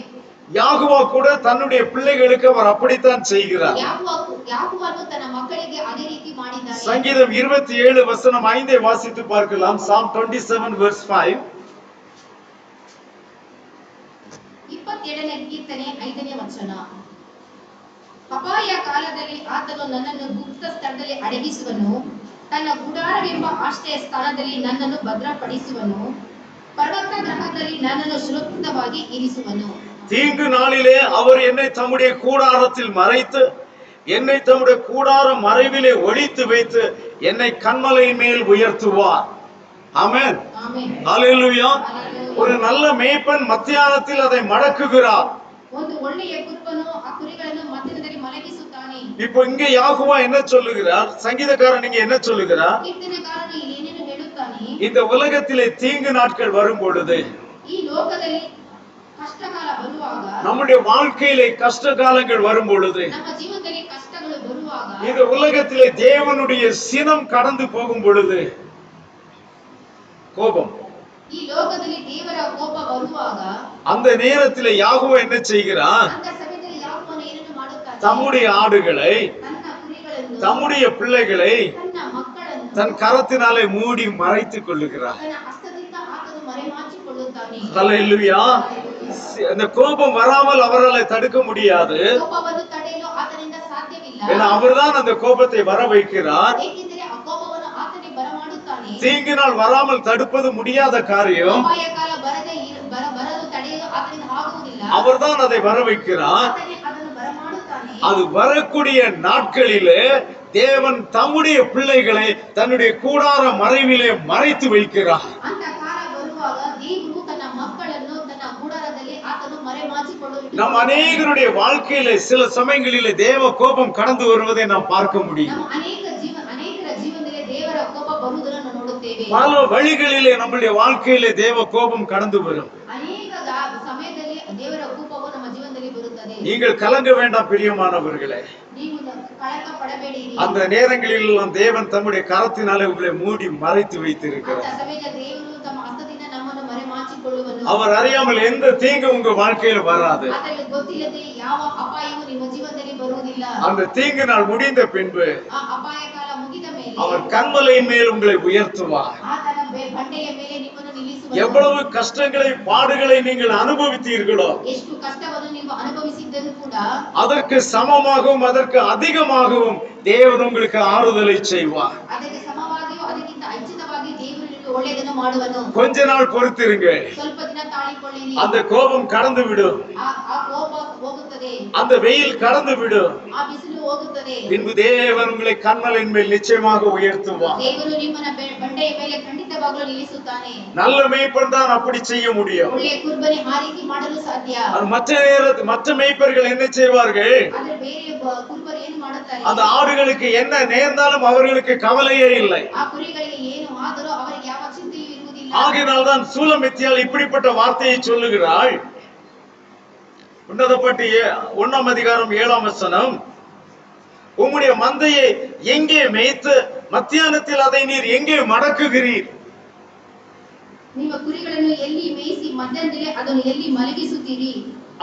யாகுவா கூட தன்னுடைய பிள்ளைகளுக்கு அவர் அப்படித்தான் செய்கிறார். ಯಾಕೋಬನು ತನ್ನ ಮಕ್ಕಳಿಗೆ ಅದೇ ರೀತಿ ಮಾಡಿದ್ದಾನೆ. சங்கீதம் 27 வசனம் 5 வாசித்து பார்க்கலாம். Psalm 27 verse 5. 27ನೇ ಕೀರ್ತನೆ 5ನೇ ವಚನ. ಅಪಾಯ ಕಾಲದಲ್ಲಿ ಆತನು ನನ್ನನ್ನು ಗುಪ್ತ ಸ್ಥಳದಲ್ಲಿ ಅಡಗಿಸುವನು, ತನ್ನ ಗುಡಾರವೆಂಬ ಆಶ್ರಯ ಸ್ಥಾನದಲ್ಲಿ ನನ್ನನ್ನು ಭದ್ರಪಡಿಸುವನು, ಪರ್ವತ ಗ್ರಹದಲ್ಲಿ ನನ್ನನ್ನು ಸುರಕ್ಷಿತವಾಗಿ ಇರಿಸುವನು. தீங்கு நாளிலே அவர் என்னை தம்முடைய கூடாரத்தில் மறைத்து, என்னை தம்முடைய கூடார மறைவிலே ஒளித்து வைத்து, என்னை கன்மலையின் மேல் உயர்த்துவார். ஆமென். ಆಮೆನ್. ஹல்லேலூயா. ஒரு நல்ல மேய்ப்பன் மத்தியானத்தில் அதை மடக்குகிறார். ಒಂದು ಒಳ್ಳೆಯ ಕುರುಬನು ಆ ಕುರಿಗಳನ್ನು ಮಧ್ಯದಲ್ಲಿ ಮಲಗಿಸುತ್ತಾನೆ. இப்போ இங்க யாகுவா என்ன சொல்லுகிறார்? சங்கீதக்காரன் இங்க என்ன சொல்லுகிறார்? ಕೀರ್ತನೆಗಾರನು ಏನೇನು ಹೇಳುತ್ತಾನೆ? இந்த உலகத்திலே தீங்கு நாட்கள் வரும் பொழுது, ಈ ಲೋಕದಲ್ಲಿ ಕಷ್ಟಕಾಲ ಬರುವಾಗ, நம்முடைய வாழ்க்கையிலே கஷ்ட காலங்கள் வரும் பொழுது, ನಮ್ಮ ಜೀವನದಲ್ಲಿ ಕಷ್ಟಗಳು ಬರುವಾಗ, இந்த உலகத்திலே தேவனுடைய சினம் கடந்து போகும் பொழுது, கோபம், ಈ ಲೋಕದಲ್ಲಿ ದೇವರ ಕೋಪ ಬರುವಾಗ, அந்த நேரத்திலே யாகுவா என்ன செய்கிறார்? ಅಂತ ಸಮಯದಲ್ಲಿ ಯಾಕೋಬನು ಏನನ್ನು ಮಾಡುತ್ತಾನೆ? தம்முடைய ஆடுகளை, ತನ್ನ ಕುರಿಗಳನ್ನು, தம்முடைய பிள்ளைகளை ತನ್ನ ಮಕ್ಕಳನ್ನು தன் கரத்தினாலே மூடி மறைத்துக் கொள்ளுகிறார். ತನ್ನ ಹಸ್ತದಿಂದ ಆತನು ಮರೆಮಾಚಿಕೊಳ್ಳುತ್ತಾನೆ. ஹல்லேலூயா. அந்த கோபம் வராமல் அவரால் தடுக்க முடியாது. ಕೋಪವನ್ನು ತಡೆಯಲು ಆತನಿಂದ ಸಾಧ್ಯವಿಲ್ಲ. ஏன்னா அவர்தான் அந்த கோபத்தை வர வைக்கிறார். ಏಕೆಂದರೆ ಆ ಕೋಪವನ್ನು ಆತನೇ ಬರಮಾಡುತ್ತಾನೆ. தீங்கினால் வராமல் தடுப்பது முடியாத காரியம். ಅಪಾಯ ಕಾಲ ಬರದು ತಡೆಯಲು ಆತನಿಂದ ಆಗುವುದಿಲ್ಲ. அவர்தான் அதை வர வைக்கிறார். ಆತನೇ ಅದನ್ನು ಬರಮಾಡುತ್ತಾನೆ. அது வரக்கூடிய நாட்களிலே தேவன் தம்முடைய பிள்ளைகளை தன்னுடைய கூடார மறைவிலே மறைத்து வைக்கிறார். ಅಂತ ಕಾಲ ಬರುವಾಗ ದೇವರು ತನ್ನ ಮಕ್ಕಳನ್ನು ತನ್ನ ಗುಡಾರದಲ್ಲಿ ಆತನು ಮರೆಮಾಚಿಕೊಳ್ಳುತ್ತಾನೆ. நம் அநேகருடைய வாழ்க்கையிலே சில சமயங்களிலே தேவ கோபம் கடந்து வருவதை நாம் பார்க்க முடியும். ನಮ್ಮ ಅನೇಕರ ಜೀವನದಲ್ಲಿ ದೇವರ ಕೋಪ ಬರುವುದನ್ನು ನೋಡುತ್ತೇವೆ. பல வழிகளிலே நம்முடைய வாழ்க்கையிலே தேவ கோபம் கடந்து வரும். ಅನೇಕ ಸಮಯದಲ್ಲಿ ದೇವರ ಕೋಪವು ನಮ್ಮ ಜೀವನದಲ್ಲಿ ಬರುತ್ತದೆ. நீங்கள் கலங்க வேண்டாம் பிரியமானவர்களே. ನೀವು ಕಳಕ ಪಡಬೇಡಿರಿ. அந்த நேரங்களில் எல்லாம் தேவன் தம்முடைய கரத்தினாலே உங்களை மூடி மறைத்து வைத்திருக்கிறார். அந்த ಸಮಯದಲ್ಲಿ ದೇವರು ತಮ್ಮ ಹಸ್ತದಿಂದ ನಮ್ಮನ್ನು ಮರೆಮಾಚಿಕೊಳ್ಳುವನು. அவர் அறியாமல் எந்த தீங்கு உங்க வாழ்க்கையில வராது. ಆತನಿಗೆ ಗೊತ್ತಿಲ್ಲದೆ ಯಾವ ಅಪಾಯವೂ ನಿಮ್ಮ ಜೀವನದಲ್ಲಿ ಬರುವುದಿಲ್ಲ. அந்த தீங்கு நாள் முடிந்த பின்பு ಆ ಅಪಾಯ ಕಾಲ ಮುಗಿದ ಮೇಲೆ அவர் கன்மலையின் மேல் உங்களை உயர்த்துவார். ಆತನ ಬಂಡೆಯ ಮೇಲೆ ನಿಮ್ಮನ್ನು ನಿಲ್ಲಿಸುವನು. எவ்வளவு கஷ்டங்களை பாடுகளை நீங்கள் அனுபவித்தீர்களோ ಎಷ್ಟು ಕಷ್ಟವನ್ನು ನೀವು ಅನುಭವಿಸಿದ್ದರೂ ಕೂಡ அதற்கு சமமாகவும் அதற்கு அதிகமாகவும் தேவன் உங்களுக்கு ஆறுதலை செய்வார். ಅದಕ್ಕೆ ಸಮವಾಗಿಯೂ ಅದಕ್ಕಿಂತ ಹೆಚ್ಚಿನವಾಗಿ ದೇವರು ನಿಮಗೆ ಒಳ್ಳೆಯದನ್ನು ಮಾಡುವನು. கொஞ்ச நாள் பொறுத்திருங்க. ಸ್ವಲ್ಪ ದಿನ ತಾಳಿಕೊಳ್ಳಿರಿ. அந்த கோபம் கடந்து விடும். ಆ ಕೋಪ ಹೋಗುತ್ತದೆ. அந்த வெயில் கடந்து விடும். ಆ ಬಿಸಿಲು ಹೋಗುತ್ತದೆ. பின்பு தேவன் உங்களை கன்மலையின் மேல் நிச்சயமாக உயர்த்துவார். ದೇವರು ನಿಮ್ಮನ್ನ ಬಂಡೆಯ ಮೇಲೆ ಖಂಡಿತವಾಗಲೂ ನಿಲ್ಲಿಸುತ್ತಾನೆ. நல்ல மேய்ப்பன் தான் அப்படி செய்ய முடியும். ಒಳ್ಳೆಯ ಕುರುಬನೇ ಆ ರೀತಿ ಮಾಡಲು ಸಾಧ್ಯ. மற்ற மேய்ப்பர்கள் என்ன செய்வார்கள்? ಆದರೆ ಬೇರೆ ಕುರುಬರು ಏನು ಮಾಡುತ್ತಾರೆ? அந்த ஆடுகளுக்கு என்ன நேர்ந்தாலும் அவர்களுக்கு கவலையே இல்லை. ಆ ಕುರಿಗಳಿಗೆ ಏನು ಆದರೂ ಅವರಿಗೆ ಯಾವ ಚಿಂತೆಯೂ ಇರುವುದಿಲ್ಲ. ஆகையினால் தான் சூலமித்தியாள் இப்படிப்பட்ட வார்த்தையை சொல்லுகிறாள். உன்னதப்பட்டு 1ஆம் அதிகாரம் 7ஆம் வசனம், உம்முடைய மந்தையை எங்கே மேய்த்து மத்தியானத்தில் அதை நீர் எங்கே மடக்குகிறீர்? ನಿಮ್ಮ ಕುರಿಗಳನ್ನು ಎಲ್ಲಿ ಮೇಯಿಸಿ ಮಧ್ಯಾಹ್ನದಲ್ಲಿ ಅದನ್ನು ಎಲ್ಲಿ ಮಲಗಿಸುತ್ತೀರಿ?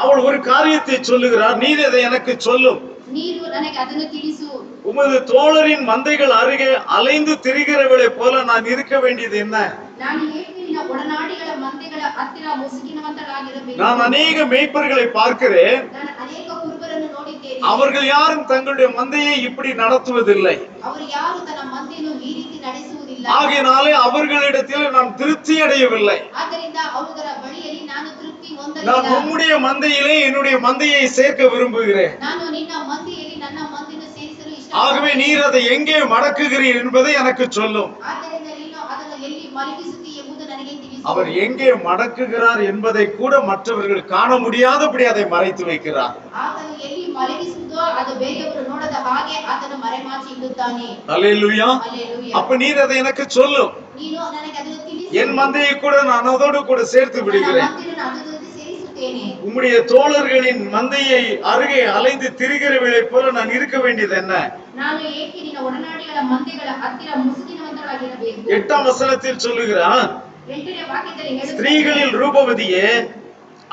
அவள் ஒரு காரியத்தை சொல்லுகிறார். நீர் அதை எனக்கு சொல்லும். ನೀರು ನನಗೆ ಅದನ್ನು ತಿಳಿಸು. உமது தோழரின் மந்தைகள் அருகே அலைந்து திரிகிறவளை போல நான் இருக்க வேண்டியது என்ன? ನಾನು ಏಕೆ ನಿನ್ನ ಒಡನಾಡಿಗಳ ಮಂದೆಗಳ ಹತ್ತಿರ ಮುಸುಕಿನವಂತಳಾಗಿರಬೇಕು? நான் அநேக மேய்ப்பர்களை பார்க்கிறேன். ನಾನು ಅನೇಕ ಕುರುಬರನ್ನು ನೋಡಿದ್ದೇನೆ. அவர்கள் யாரும் தங்களுடைய மந்தையை இப்படி நடத்துவதில்லை. ಅವರು ಯಾರು ತನ್ನ ಮಂದೆಯನ್ನು ಈ ರೀತಿ ನಡೆಸುವುದಿಲ್ಲ. ஆகையினாலே அவர்களிடத்தில் நான் திருப்தி அடையவில்லை. ಆದ್ದರಿಂದ ಅವುಗಳ ಬಳಿಯಲ್ಲಿ ನಾನು ತೃಪ್ತಿ ಹೊಂದಲಿಲ್ಲ. நான் உம்முடைய மந்தையிலே என்னுடைய மந்தையை சேர்க்க விரும்புகிறேன். ನಾನು ನಿನ್ನ ಮಂದೆಯಲ್ಲಿ ನನ್ನ ಮಂದೆಯನ್ನು ಸೇರಿಸಲು ஆகவே ಇಷ್ಟಪಡುತ್ತೇನೆ. நீர் அதை எங்கே மடக்குகிறீர் என்பதை எனக்கு சொல்லும். ಆದ್ದರಿಂದ ನೀನು ಅದನ್ನು ಎಲ್ಲಿ ಮಲಗಿಸುತ್ತೀ ಎಂಬುದು ನನಗೆ ತಿಳಿಸು. அவர் எங்கே மடக்குகிறார் என்பதை கூட மற்றவர்கள் காண முடியாதபடி அதை மறைத்து வைக்கிறார். ಆತನು ಎಲ್ಲಿ ಮಲಗಿಸುವುದೋ ಅದು ಬೇರೆಯವರು ನೋಡದ ಹಾಗೆ ಆತನು ಮರೆಮಾಚಿ ಇಡುತ್ತಾನೆ. அல்லேலூயா. ಹಲ್ಲೆಲೂಯಾ. அப்ப நீர் அதை எனக்கு சொல்லும். ನೀನು ನನಗೆ ಅದನ್ನು ತಿಳಿಸು. என் மந்தையை கூட நான் அதோடு கூட சேர்த்து ನನ್ನ விடுகிறேன். ಮಂದೆಯನ್ನು ಅದರ ಜೊತೆ ಸೇರಿಸುತ್ತೇನೆ. உம்முடைய தோழர்களின் மந்தையை அருகே அலைந்து திரிகிறவளை போல நான் இருக்க வேண்டியது என்ன? ನಾನು ಏಕೆ ನಿನ್ನ ಒಡನಾಡಿಗಳ ಮಂದೆಗಳ ಹತ್ತಿರ ಮುಸುಕಿನವಂತಳಾಗಿರಬೇಕು? 8ஆம் வசனத்தில் சொல்லுகிறான், 8ನೇ ವಾಕ್ಯದಲ್ಲಿ ಹೇಳುತ್ತಾನೆ, ஸ்திரீகளில் ரூபவதியே,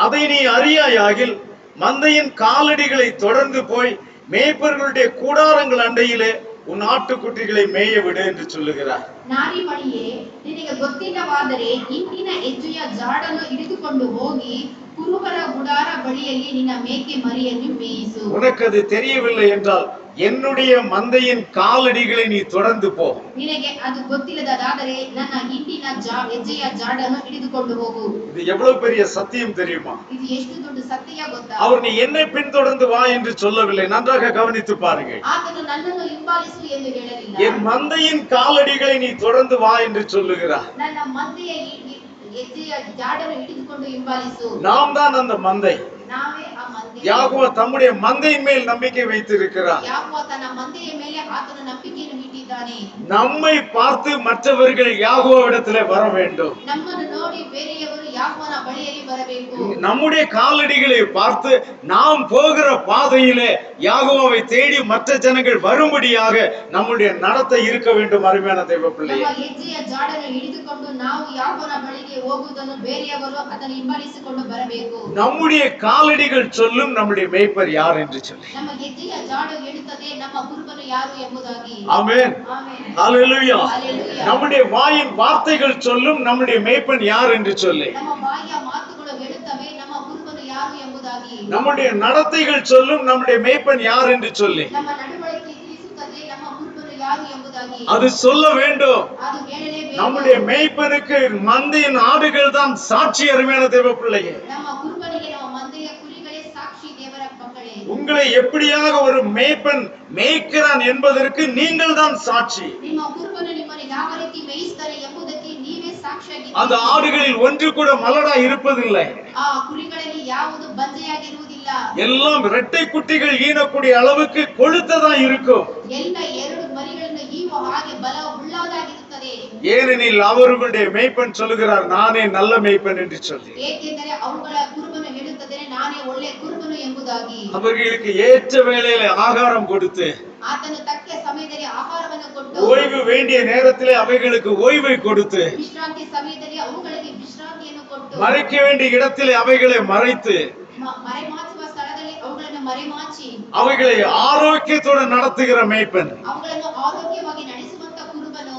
அதை நீ அறியாயாகில் மந்தையின் காலடிகளை தொடர்ந்து போய் மேய்ப்பர்களுடைய கூடாரங்கள் அண்டையிலே உன் ஆட்டுக்குட்டிகளை மேய விடு என்று சொல்லுகிறார். ನಾರಿ ಮಣಿಯೇ, ನಿನಗೆ ಗೊತ್ತಿಲ್ಲವಾದರೆ ಹಿಂದಿನ ಹೆಜ್ಜೆಯ ಜಾಡನ್ನು ಹಿಡಿದುಕೊಂಡು ಹೋಗಿ ಕುರುಬರ ಗುಡಾರ ಬಳಿಯಲ್ಲಿ ನಿನ್ನ ಮೇಕೆ ಮರಿಯನ್ನು ಮೇಯಿಸು. உனக்கு அது தெரியவில்லை என்றால் என்னுடைய மந்தையின் காலடிகளை நீ தொடர்ந்து போ. ನಿನಗೆ ಅದು ಗೊತ್ತಿಲ್ಲದಾದರೆ ನನ್ನ ಹಿಂದಿನ ಹೆಜ್ಜೆಯ ಜಾಡನ್ನು ಹಿಡಿದುಕೊಂಡು ಹೋಗು. இது எவ்வளவு பெரிய சத்தியம் தெரியுமா? ಇದು ಎಷ್ಟು ದೊಡ್ಡ ಸತ್ಯ ಗೊತ್ತಾ? அவர் நீ என்னை பின்தொடர்ந்து வா என்று சொல்லவில்லை. நன்றாக கவனித்து பாருங்கள். ಆತನು ನನ್ನನ್ನು ಹಿಂಬಾಲಿಸು ಎಂದು ಹೇಳಲಿಲ್ಲ. என் மந்தையின் காலடிகளை நீ தொடர்ந்து வா என்று சொல்லுகிறார். ನನ್ನ ಮಂದೆಯ ಹೆಜ್ಜೆಯ ಜಾಡನ್ನು ಹಿಡಿದುಕೊಂಡು ಹಿಂಬಾಲಿಸು. நாம் தான் அந்த மந்தை. ನಾವೇ ಆ ಮಂದೆ. யாகோவா தம்முடைய மந்தையின் மேல் நம்பிக்கை வைத்திருக்கிறார். ಯಾಕೋವ ತನ್ನ ಮಂದೆಯ ಮೇಲೆ ಆತನ ನಂಬಿಕೆಯನ್ನು ಇಟ್ಟಿದ್ದಾನೆ. நம்மை பார்த்து மற்றவர்கள் யாகோவிடத்திலே வர வேண்டும். ನಮ್ಮನ್ನು ನೋಡಿ ಬೇರೆಯವರು ಯಾಕೋವನ ಬಳಿಯಲ್ಲಿ ಬರಬೇಕು. நம்முடைய காலடிகளை பார்த்து நாம் போகிற பாதையிலே யாகோவை தேடி மற்ற ஜனங்கள் வரும்படியாக நம்முடைய நடத்தை இருக்க வேண்டும். அருமையான தேவ பிள்ளையே, ನಮ್ಮ ಹೆಜ್ಜೆಯ ಜಾಡನ್ನು ಹಿಡಿದುಕೊಂಡು ನಾವು ಯಾಕೋವನ ಬಳಿಗೆ ಹೋಗುವುದನ್ನು ಬೇರೆಯವರು ಅದನ್ನು ಹಿಂಬಾಲಿಸಿಕೊಂಡು ಬರಬೇಕು. நம்முடைய காலடிகள் சொல்லும் நம்முடைய மேய்ப்பர் யார் என்று சொல்லி. ನಮ್ಮ ಹೆಜ್ಜೆಯ ಜಾಡು ಹೇಳುತ್ತದೆ ನಮ್ಮ ಕುರುಬನು ಯಾರು ಎಂಬುದಾಗಿ. ஆமென். ಆಮೆನ್. ஹல்லேலூயா. ஹல்லேலூயா. நம்முடைய வாயின் வார்த்தைகள் சொல்லும் நம்முடைய மேய்ப்பன் யார் என்று சொல்லி. ನಮ್ಮ ಬಾಯಿಯ ಮಾತುಗಳು ಹೇಳುತ್ತವೆ ನಮ್ಮ ಕುರುಬನು ಯಾರು ಎಂಬುದಾಗಿ. நம்முடைய நடத்தைகள் சொல்லும் நம்முடைய மேய்ப்பன் யார் என்று சொல்லி. ನಮ್ಮ ನಡವಳಿಕೆ ತಿಳಿಸುತ್ತದೆ ನಮ್ಮ ಕುರುಬನು ಯಾರು ಎಂಬುದಾಗಿ. ಎಂಬುದಾಗಿ அது சொல்ல வேண்டும். ಅದು ಹೇಳಲೇಬೇಕು. நம்முடைய மேய்ப்பனுக்கு மந்தையின் ஆடுகள் தான் சாட்சி. அருமையான தேவ பிள்ளையே, ನಮ್ಮ ಕುರುಬನಿಗೆ ನಮ್ಮ ಮಂದೆಯ ಕುರಿಗಳೇ ಸಾಕ್ಷಿ. ದೇವರ ಮಕ್ಕಳೇ, உங்களை எப்படியாக ஒரு மேய்ப்பன் மேய்க்கிறான் என்பதற்கு நீங்கள் தான் சாட்சி. ನಿಮ್ಮ ಕುರುಬನು ನಿಮ್ಮನ್ನು ಯಾವ ರೀತಿ ಮೇಯಿಸ್ತಾರೆ ಎಂಬುದಕ್ಕೆ ನೀವೇ ಸಾಕ್ಷಿಯಾಗಿದ್ದೀರಿ. அந்த ஆடுகளில் ஒன்று கூட மலடா இருப்பதில்லை. ಆ ಕುರಿಗಳಲ್ಲಿ ಯಾವುದು ಬಂಜೆಯಾಗಿರುವುದಿಲ್ಲ. எல்லாம் இரட்டை குட்டிகள் ஈனக்கூடிய அளவுக்கு கொழுத்ததா இருக்கும். ಎಲ್ಲ ಎರಡು ಮರಿಗಳನ್ನು ಈವ ಹಾಗೆ ಬಲ ಉಳ್ಳದಾಗಿರುತ್ತದೆ. ஏனெனில் அவர்களுடைய மேய்ப்பன் சொல்லுகிறார், நானே நல்ல மேய்ப்பன் என்று சொல்லி. ಏಕೆಂದರೆ ಅವುಗಳ ಕುರುಬನು ಹೇಳುತ್ತದೆ, ನಾನೇ ಒಳ್ಳೆ ಕುರುಬನು ಎಂಬುದಾಗಿ. அவர்களுக்கு ஏற்ற வேளையில ஆகாரம் கொடுத்து, ಆತನು ತಕ್ಕ ಸಮಯದಲ್ಲಿ ಆಹಾರವನ್ನು ಕೊಟ್ಟು, ஓய்வு வேண்டிய நேரத்திலே அவைகளுக்கு ஓய்வை கொடுத்து, ವಿಶ್ರಾಂತಿ ಸಮಯದಲ್ಲಿ ಅವುಗಳಿಗೆ ವಿಶ್ರಾಂತಿಯನ್ನು ಕೊಟ್ಟು, மறைக்க வேண்டிய இடத்திலே அவைகளை மறைத்து, ಮರೆಮಾಚುವ ಸ್ಥಳದಲ್ಲಿ ಅವುಗಳನ್ನು ಮರೆಮಾಚಿ, அவைகளை ஆரோக்கியத்தோடு நடத்துகிற மேய்ப்பன். ಅವುಗಳನ್ನು ಆರೋಗ್ಯವಾಗಿ ನಡೆಸುವಂತ ಕುರುಬನು.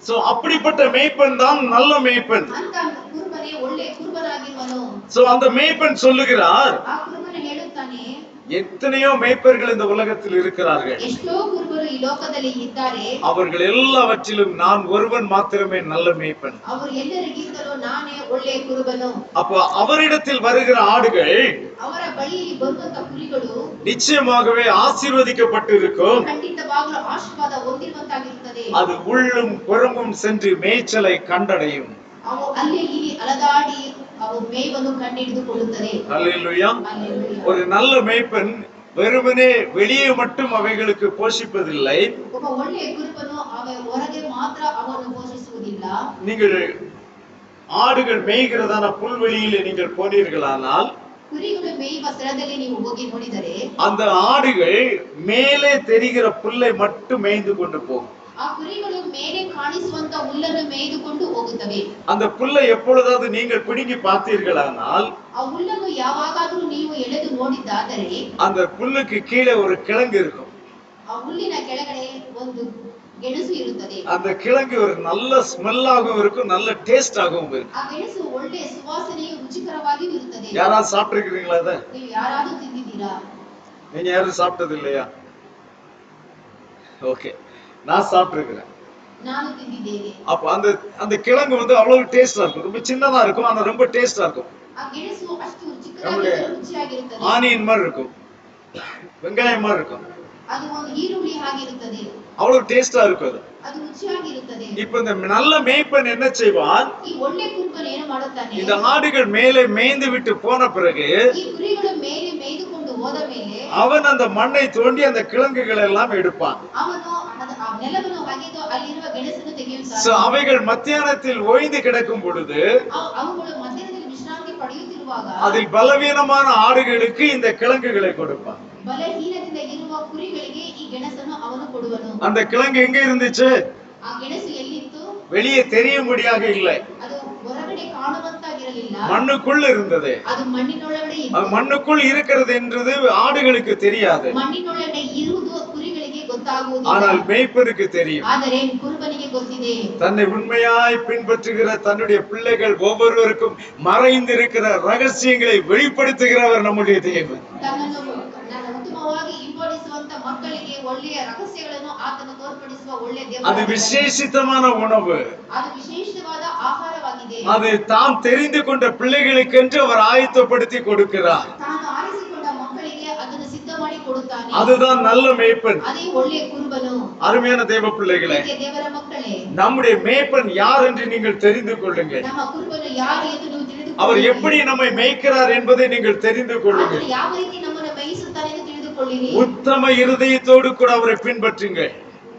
சோ அப்படிப்பட்ட மேய்ப்பன் தான் நல்ல மேய்ப்பன். ಅಂತ ಕುರುಬನೇ ಒಳ್ಳೆ ಕುರುಬನಾಗಿರುವನು. சோ அந்த மேய்ப்பன் சொல்லுகிறார், ಆ ಕುರುಬನು ಹೇಳುತ್ತಾನೆ, எத்தனையோ மேய்ப்பர்கள் இந்த உலகத்தில் இருக்கிறார்கள். ಎಷ್ಟೋ ಕುರುಬರು ಈ ಲೋಕದಲ್ಲಿ ಇದ್ದಾರೆ. அவர்கள் எல்லாவற்றிலும் நான் ஒருவன் மாத்திரமே நல்ல மேய்ப்பன். ಅವರು ಎಲ್ಲರಿಗಿಂತಲೂ ನಾನೇ ಒಳ್ಳೆ ಕುರುಬನು. அப்போ அவரிடத்தில் வருகிற ஆடுகள் ಅವರ ಬಳಿಯಲ್ಲಿ ಬರುವಂತ ಕುರಿಗಳು நிச்சயமாகவே ஆசீர்வதிக்கப்பட்டிருக்கும். ಖಂಡಿತವಾಗಲೂ ಆಶೀರ್ವಾದ ಹೊಂದಿರುವಂತಾಗಿರುತ್ತದೆ. அது உள்ளும் புறமும் சென்று மேய்ச்சலை கண்டடையும். ಅವು ಅಲ್ಲಿ ಇಲ್ಲಿ ಅಲದಾಡಿ ಅವು ಮೇವನ್ನು ಕಂಡುಹಿಡಿದುಕೊಳ್ಳುತ್ತದೆ. அல்லேலூயா. அல்லேಲೂಯಾ. ஒரு நல்ல மேய்ப்பன் வெறுமனே வெளியே மட்டும் அவைகளுக்கு போஷிப்பதில்லை. ಒಬ್ಬ ಒಳ್ಳೆಯ ಕುರುಬನು ಹೊರಗೆ ಮಾತ್ರ ಅವನು ಪೋಷಿಸುವುದಿಲ್ಲ. நீங்கள் ஆடுகள் மேய்கிறதான புல்வெளியிலே நீங்கள் போனீர்களானால், ಕುರಿಗಳು ಮೇಯುವ ಸ್ಥಳದಲ್ಲಿ ನೀವು ಹೋಗಿ ನೋಡಿದರೆ, அந்த ஆடுகள் மேலே தெரிகிற புல்லை மட்டும் மேய்ந்து கொண்டு போகும். ಆ ಕುರಿಗಳು ಮೇಲೆ ಕಾಣಿಸುವಂತ ಹುಲ್ಲನ್ನು ಮೇಯ್ದುಕೊಂಡು ಹೋಗುತ್ತವೆ. அந்த புல்லை எப்பொழுதாவது நீங்கள் பிடுங்கி பார்த்தீர்களானால், ಆ ಹುಲ್ಲನ್ನು ಯಾವಾಗಾದರೂ ನೀವು ಎಳೆದು ನೋಡಿದ್ದಾದರೆ, அந்த புல்லுக்கு கீழே ஒரு கிழங்கு இருக்கும். ಆ ಹುಲ್ಲಿನ ಕೆಳಗಡೆ ಒಂದು ಗೆಣಸು ಇರುತ್ತದೆ. அந்த கிழங்கு ஒரு நல்ல ஸ்மெல்லாகவும் இருக்கும், நல்ல டேஸ்டாகவும் இருக்கும். ಆ ಗೆಣಸು ಒಳ್ಳೆ ಸುವಾಸನೆಯು ರುಚಿಕರವಾಗಿಯೂ ಇರುತ್ತದೆ. யாராவது சாப்பிட்டிருக்கிறீங்களா? அதை ನೀವು ಯಾರಾದರೂ ತಿಂದಿದ್ದೀರಾ? நீங்க யாரும் சாப்பிட்டது இல்லையா? ஓகே, நான் சாப்பிட்டிருக்கிறேன். ನಾನು ತಿಂದಿದ್ದೇನೆ. அப்ப அந்த அந்த கிழங்கு அவ்வளவு டேஸ்டா இருக்கும். ரொம்ப சின்னதா இருக்கும், ஆனா ரொம்ப டேஸ்டா இருக்கும். ಆ ಗೆಣಸು ಅಷ್ಟು ಚಿಕ್ಕದಾಗಿ ರುಚಿಯಾಗಿರುತ್ತದೆ. ஆனியன் மாதிரி இருக்கும், வெங்காயம் மாதிரி இருக்கும். ಅದು ಒಂದು ಈರುಳ್ಳಿ ಹಾಗಿರುತ್ತದೆ. அவ்வளவு டேஸ்டா இருக்கும் அது. ಅದು ರುಚಿಯಾಗಿರುತ್ತದೆ. இப்ப இந்த நல்ல மேய்ப்பன் என்ன செய்வான்? ಈ ಒಳ್ಳೆ ಕುರುಬನು ಏನು ಮಾಡುತ್ತಾನೆ? இந்த ಆಡುகள் மேலே மேய்ந்து விட்டு போன பிறகு, ಈ ಕುರಿಗಳು ಮೇಲೆ ಮೇಯ್ದುಕೊಂಡು ಹೋದ ಮೇಲೆ, அவன் அந்த மண்ணை தோண்டி அந்த கிழங்குகள் எல்லாம் எடுப்பான். ಅವನು ಆ ನೆಲವನ್ನು ಅಗೆದು ಅಲ್ಲಿರುವ ಗೆಣಸನ್ನು ತೆಗೆಯುತ್ತಾನೆ. சோ அவைகள் மத்தியானத்தில் ஓய்ந்து கிடக்கும் பொழுது, ಅವುಗಳು ಮಧ್ಯದಲ್ಲಿ ವಿಶ್ರಾಂತಿ ಪಡೆಯುತ್ತಿರುವಾಗ, அதில் பலவீனமான ஆடுகளுக்கு இந்த கிழங்குகளை கொடுப்பான். ಬಲಹೀನದಿಂದ ಇರುವ ಕುರಿಗಳಿಗೆ ಈ ಗೆಣಸನ್ನು ಅವನು ಕೊಡುವನು. அந்த கிழங்கு எங்க இருந்துச்சு? ಆ ಗೆಣಸು ಎಲ್ಲಿತ್ತು? வெளியே தெரியும்படியாக இல்லை, ಅದು ಹೊರಗಡೆ ಕಾಣುವಂತಾಗಿರಲಿಲ್ಲ. மண்ணுக்குள் இருந்தது. ಅದು ಮಣ್ಣಿನೊಳಗಡೆ அது ಇತ್ತು. மண்ணுக்குள் இருக்கிறது என்றது ஆடுகளுக்கு தெரியாது, ಮಣ್ಣಿನೊಳಗಡೆ ಇರುವುದು ಕುರಿಗಳಿಗೆ ಗೊತ್ತಾಗುವುದಿಲ್ಲ. ஆனால் மேய்ப்பனுக்கு தெரியும். ಆದರೆ ಕುರುಬನಿಗೆ ಗೊತ್ತಿದೆ. தன்னை உண்மையாய் பின்பற்றுகிற தன்னுடைய பிள்ளைகள் ஒவ்வொருவருக்கும் மறைந்திருக்கிற ரகசியங்களை வெளிப்படுத்துகிறவர் நம்முடைய தேவன். ತನ್ನನ್ನು ಉತ್ತಮವಾಗಿ ಹಿಂಬಾಲಿಸುವಂತ ಮಕ್ಕಳಿಗೆ ಒಳ್ಳೆಯ ರಹಸ್ಯಗಳನ್ನು ಆತನು ತೋರ್ಪಡಿಸುವ ಒಳ್ಳೆ ದೇವರು. அது விசேஷித்தமான உணவு. ಅದು ವಿಶೇಷವಾದ ಆಹಾರವಾಗಿದೆ. அது தாம் தெரிந்து கொண்ட பிள்ளைகளுக்கென்று அவர் ஆயத்தப்படுத்தி கொடுக்கிறார். ತಾನು ಆರಿಸಿಕೊಂಡ ಮಕ್ಕಳಿಗೆ ಅದನ್ನು ಸಿದ್ಧ ಮಾಡಿ ಕೊಡುತ್ತಾನೆ. அதுதான் நல்ல மேய்ப்பன். ಅದೇ ಒಳ್ಳೆಯ ಕುರುಬನು. அருமையான தேவ பிள்ளைகளே, ದೇವರ ಮಕ್ಕಳೇ, நம்முடைய மேய்ப்பன் யார் என்று நீங்கள் தெரிந்து கொள்ளுங்கள். ನಮ್ಮ ಕುರುಬನು ಯಾರು ಎಂದು ನೀವು ತಿಳಿದುಕೊಳ್ಳಿ. அவர் எப்படி நம்மை மேய்க்கிறார் என்பதை நீங்கள் தெரிந்து கொள்ளுங்கள். ಆತನು ಯಾವ ರೀತಿ ನಮ್ಮನ್ನು ಮೇಯಿಸುತ್ತಾನೆ ಎಂದು ತಿಳಿದುಕೊಳ್ಳಿರಿ. உத்தம இருதயத்தோடு கூட அவரை பின்பற்றுங்கள்.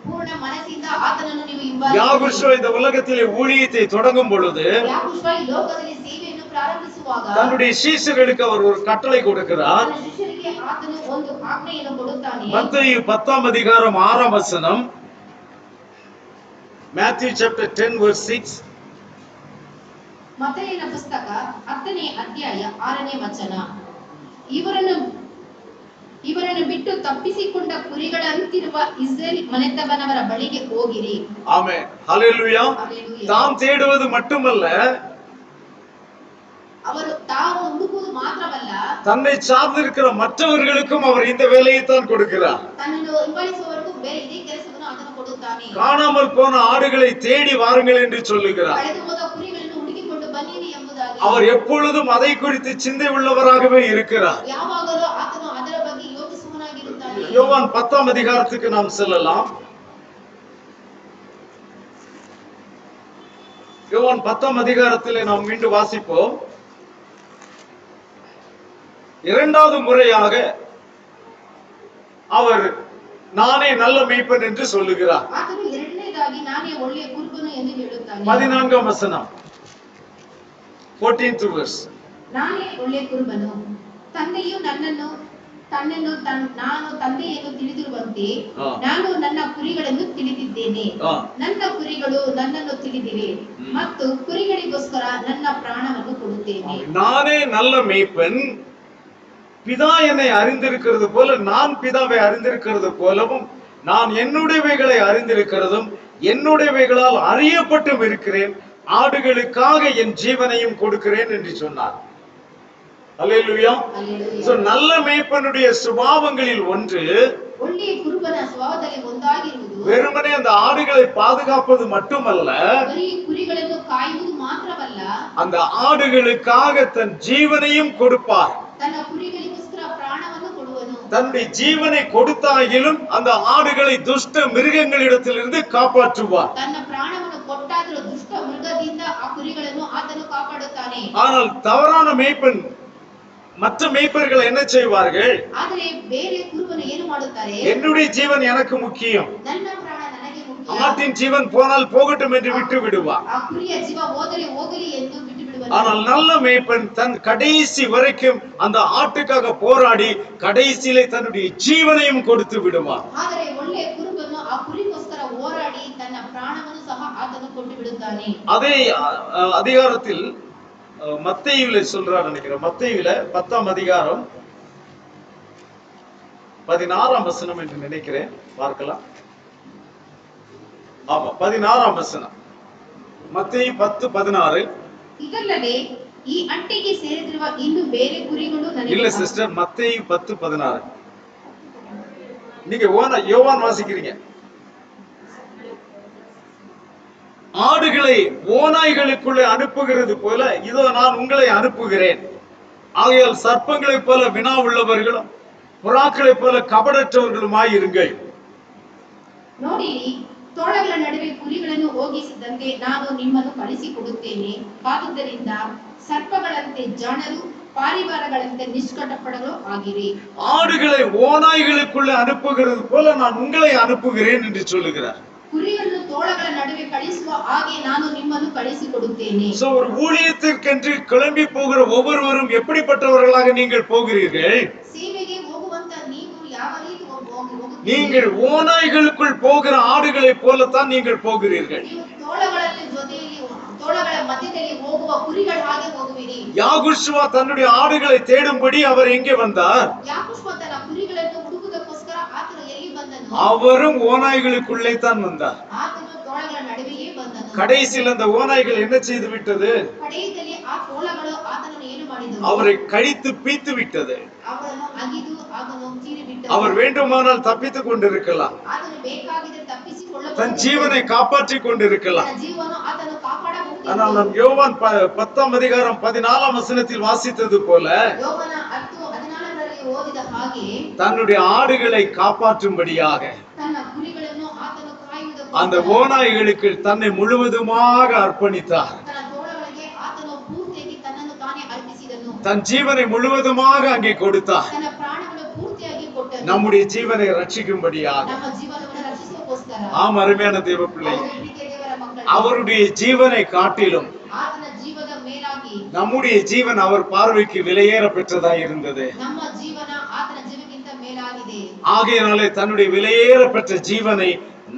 ಪೂರ್ಣ ಮನಸ್ಸಿಂದ ಆತನನ್ನು ನೀವು ಹಿಂಬಾಲಿಸಿ. யாகுஷோ இந்த உலகத்திலே ஊழியத்தை தொடங்கும் பொழுது, ಯಾಕೋಬ ಈ ಲೋಕದಲ್ಲಿ ಸೇವೆಯನ್ನು ಪ್ರಾರಂಭಿಸುವಾಗ, தன்னுடைய சீஷர்களுக்கு அவர் ஒரு கட்டளை கொடுக்கிறார். ತನ್ನ ಶಿಷ್ಯರಿಗೆ ಆತನು ಒಂದು ಆಜ್ಞೆಯನ್ನು ಕೊಡುತ್ತಾನೆ. மத்தேயு 10 அதிகாரம் 6 வசனம். Matthew chapter 10 verse 6. ಮತ್ತೇಯನ ಪುಸ್ತಕ 10ನೇ ಅಧ್ಯಾಯ 6ನೇ ವಚನ. ಇವರನ್ನು ಬಿಟ್ಟು ತಪ್ಪಿಸಿಕೊಂಡ ಕುರಿಗಳಂತಿರುವ ಇಸ್ರೇಲ್ ಮನೆತವನವರ ಬಳಿಗೆ ಹೋಗಿರಿ. ஆமென். ஹல்லேலூயா. தாம் தேடுவது மட்டுமல்ல, ಅವರು ತಾವು ಹುಡುಕುವುದು ಮಾತ್ರವಲ್ಲ, தன்னை சார்ந்திருக்கிற மற்றவர்களுக்கும் அவர் இந்த வேலையை தான் கொடுக்கிறார். ತನ್ನನ್ನು ಹಿಂಬಾಲಿಸುವವರಿಗೂ ಬೇರೆ ಇದೇ ಕೆಲಸವನ್ನು ಆತನು ಕೊಡುತ್ತಾನೆ. காணாமல் போன ஆடுகளை தேடி வாருங்கள் என்று சொல்லுகிறார். ಕಳೆದು ಹೋದ ಕುರಿಗಳನ್ನು ಹುಡುಕಿಕೊಂಡು ಬನ್ನಿರಿ ಎಂಬುದಾಗಿ. அவர் எப்பொழுதும் அதை குறித்து சிந்தை உள்ளவராகவே இருக்கிறார். ಯಾವಾಗಲೂ ಆತನು ಅದರ ಬಗ್ಗೆ ಯೋಚಿಸುವವನಾಗಿರುತ್ತಾನೆ. யோவான் 10ஆம் அதிகாரத்துக்கு நாம் செல்லலாம். யோவான் 10ஆம் அதிகாரத்திலே நாம் மீண்டும் வாசிப்போம். இரண்டாவது முறையாக அவர் நானே நல்ல மேய்ப்பன் என்று சொல்லுகிறார். ಆತನು ಎರಡನೇದಾಗಿ ನಾನೇ ಒಳ್ಳೆಯ ಕುರುಬನು ಎಂದು ಹೇಳುತ್ತಾನೆ. 14ஆம் வசனம், 14th verse. ನಾನೇ ಒಳ್ಳೆಯ ಕುರುಬನು, ತಂದೆಯು ನಾನು ತಂದೆಯನ್ನು ತಿಳಿದಿರುವಂತೆ ನಾನು ನನ್ನ ಕುರಿಗಳನ್ನು ತಿಳಿದಿದ್ದೇನೆ. ನನ್ನ ಕುರಿಗಳು ನನ್ನನ್ನು ತಿಳಿದಿವೆ ಮತ್ತು ಕುರಿಗಳಿಗೋಸ್ಕರ ನನ್ನ ಪ್ರಾಣವನ್ನು ಕೊಡುತ್ತೇನೆ. நானே நல்ல மேய்ப்பன், பிதா என்னை அறிந்திருக்கிறது போல நான் பிதாவை அறிந்திருக்கிறது போலவும் நான் என்னுடையவைகளை அறிந்திருக்கிறதும் என்னுடையவைகளால் அறியப்பட்டும் இருக்கிறேன். ஆடுகளுக்காக என் ஜீவனையும் கொடுக்கிறேன் என்று சொன்னார். அல்லேலூயா. சோ நல்ல மேய்ப்பனுடைய சுபாவங்களில் ஒன்று ಒಳ್ಳೆಯ ಕುರುಬನ ಸ್ವಭಾವದಲ್ಲಿ ಒಂದಾಗಿರುವುದು வெறுமனே அந்த ஆடுகளை பாதுகாப்பது மட்டுமல்ல, ಬರೀ ಕುರಿಗಳನ್ನು ಕಾಯುವುದು ಮಾತ್ರವಲ್ಲ, அந்த ஆடுகளுக்காக தன் ஜீவனையும் கொடுப்பார். ತನ್ನ ಕುರಿಗಳಿಗೋಸ್ಕರ ಪ್ರಾಣವನ್ನು ಕೊಡುವನು. தன்னுடைய ஜீவனை கொடுத்தாகிலும் அந்த ஆடுகளை துஷ்ட மிருகங்களிடத்திலிருந்து காப்பாற்றுவார். ತನ್ನ ಪ್ರಾಣವನ್ನು ಕೊಟ್ಟಾದರೂ ದುಷ್ಟ ಮೃಗದಿಂದ ಆ ಕುರಿಗಳನ್ನು ಆತನು ಕಾಪಾಡುತ್ತಾನೆ. ஆனால் தவறான மேய்ப்பன் மற்ற மேய்ப்பர்கள் என்ன செய்வார்கள்? ಆದರೆ ಬೇರೆ ಕುರುಬನು ಏನು ಮಾಡುತ್ತಾರೆ? என்னுடைய ஜீவன் எனக்கு முக்கியம், ನನ್ನ ಪ್ರಾಣ ನನಗೆ ಮುಖ್ಯ, ஆட்டின் ஜீவன் போனால் போகட்டும் என்று விட்டு விடுவார். ಆ ಕುರಿಯ ಜೀವ ಹೋದರೆ ಹೋಗಲಿ ಎಂದು ಬಿಟ್ಟು ಬಿಡುವನು. ஆனால் நல்ல மேய்ப்பன் தன் கடைசி வரைக்கும் அந்த ஆட்டுக்காக போராடி கடைசியிலே தன்னுடைய ஜீவனையும் கொடுத்து விடுவார். ಆದರೆ ಒಳ್ಳೆಯ ಕುರುಬನು ಆ ಕುರಿಗೋಸ್ಕರ ಹೋರಾಡಿ ತನ್ನ ಪ್ರಾಣವನ್ನು ಸಹ ಆತನು ಕೊಟ್ಟು ಬಿಡುತ್ತಾನೆ. அதே அதிகாரத்தில் மத்தேயுவிலே சொல்றார் நினைக்கிறேன். மத்தேயுவில 10ஆம் அதிகாரம் 16ஆம் வசனம் என்று நினைக்கிறேன், பார்க்கலாம். ஆமா, 16ஆம் வசனம், மத்தேயு 10:16. ಇದಲ್ಲದೆ ಈ ಅಂಟಿಗೆ ಸೇರಿದಿರುವ ಇನ್ನು ಬೇರೆ ಕುರಿಗಳು ನನಗೆ. இல்ல சிஸ்டர், மத்தேயு 10:16. நீங்க யோவான் வாசிக்கிறீங்க. ஆடுகளை ஓநாய்களுக்குள்ளே அனுப்புகிறது போல இதோ நான் உங்களை அனுப்புகிறேன். ஆகையால் சர்ப்பங்களைப் போல வினா உள்ளவர்களும் புறாக்களைப் போல கபடற்றவர்களுமாய் இருங்கள். ನೋಡಿರಿ, ತೋಳಗಳ ನಡುವೆ ಕುರಿಗಳನ್ನು ಹೋಗಿಸಿದಂತೆ ನಾನು ನಿಮ್ಮನ್ನು ಕಳಿಸಿಕೊಡುತ್ತೇನೆ. ಆದುದರಿಂದ ಸರ್ಪಗಳಂತೆ ಜಾಣರು, ಪಾರಿವಾಳಗಳಂತೆ ನಿಷ್ಕಪಟಗಳು ಆಗಿರಿ. ஆடுகளை ஓநாய்களுக்குள்ளே அனுப்புகிறது போல நான் உங்களை அனுப்புகிறேன் என்று சொல்லுகிறார். ಕುರಿಯನ್ನು ತೋಳಗಳ ನಡುವೆ ಕಳಿಸುವ ಹಾಗೆ ನಾನು ನಿಮ್ಮನ್ನು ಕಳಿಸಿಕೊಡುತ್ತೇನೆ. சோ ஒரு ஊழியத்திற்கென்று கிளம்பி போகிற ஒவ்வொருவரும் எப்படிப்பட்டவர்களாக நீங்கள் போகிறீர்கள்? ಸೇವೆಗೆ ಹೋಗುವಂತ ನೀವು ಯಾವ ರೀತಿ ಹೋಗುತ್ತೀರಿ? நீங்கள் ஓநாய்களுக்குள் போகிற ஆடுகளைப் போலத்தான் நீங்கள் போகிறீர்கள். ನೀವು ತೋಳಗಳಲ್ಲಿ ಜೊತೆಯಲ್ಲಿ ತೋಳಗಳ ಮಧ್ಯದಲ್ಲಿ ಹೋಗುವ ಕುರಿಗಳ ಹಾಗೆ ಹೋಗುವಿರಿ. யாகுஷுவா தன்னுடைய ஆடுகளை தேடும்படி அவர் எங்கே வந்தார்? ಯಾಕೋಬ ತನ್ನ ಕುರಿಗಳನ್ನು ಹುಡುಕುವುದಕ್ಕೋಸ್ಕರ ಆತನು ಎಲ್ಲಿ ಬಂದನು? அவரும் ஓநாய்களுக்குள்ளே தான் வந்தார். ಆತನು ತೋಳಗಳ ನಡುವೆಯೇ ಬಂದನು. கடைசியில் அந்த ஓநாய்கள் என்ன செய்து விட்டது? ಕಡೆಯಲ್ಲಿ ಆ ತೋಳಗಳು ಆತನನ್ನು ಏನು ಮಾಡಿದವು? அவரை கடித்து பீத்து விட்டது. ಅವರನ್ನು ಅಗಿದು ಆತನು ಚೀರಿ ಬಿಟ್ಟನು. அவர் வேண்டுமானால் தப்பித்துக் கொண்டிருக்கலாம், ಆತನು ಬೇಕಾಗಿದ್ದರೆ ತಪ್ಪಿಸಿಕೊಳ್ಳಬಹುದು, தன் ஜீவனை காப்பாற்றிக் கொண்டிருக்கலாம். ತನ್ನ ಜೀವನ ಆತನು ಕಾಪಾಡಬಹುದು. ஆனால் நாம் யோவான் 10ஆம் அதிகாரம் 14ஆம் வசனத்தில் வாசித்தது போல ಯೋಬನ 10:14ರಲ್ಲಿ ಓದಿದ ಹಾಗೆ தன்னுடைய ஆடுகளை காப்பாற்றும்படியாக ತನ್ನ ಕುರಿಗಳನ್ನು ಆತನು ಕಾಯುವುದಕ್ಕೋಸ್ಕರ அந்த ஓநாய்களுக்கு தன்னை முழுவதுமாக அர்ப்பணித்தார். ತನ್ನ ತೋಳಗಳಿಗೆ ಆತನು ಪೂರ್ತಿಯಾಗಿ ತನ್ನನ್ನು ತಾನೇ ಅರ್ಪಿಸಿದನು. தன் ஜீவனை முழுவதுமாக அங்கே கொடுத்தார். ತನ್ನ ಪ್ರಾಣವನ್ನು ಪೂರ್ತಿಯಾಗಿ ಕೊಟ್ಟನು. நம்முடைய ஜீவனை ரட்சிக்கும்படியாக. ನಮ್ಮ ಜೀವನವನ್ನು ರಕ್ಷಿಸುವುದಕ್ಕೋಸ್ಕರ. ஆம், அருமையான தேவ பிள்ளை, ಹೌದು, ಪ್ರೀತಿಯ ದೇವರ ಮಕ್ಕಳೇ, அவருடைய ஜீவனை காட்டிலும் ಆತನ ಜೀವದ ಮೇಲಾಗಿ நம்முடைய ஜீவன் அவர் பார்வைக்கு விலையேற பெற்றதாய் இருந்தது. ನಮ್ಮ ಜೀವನ ಆತನ ಜೀವಕ್ಕಿಂತ ಮೇಲಾಗಿದೆ. ஆகையினாலே தன்னுடைய விலையேற பெற்ற ஜீவனை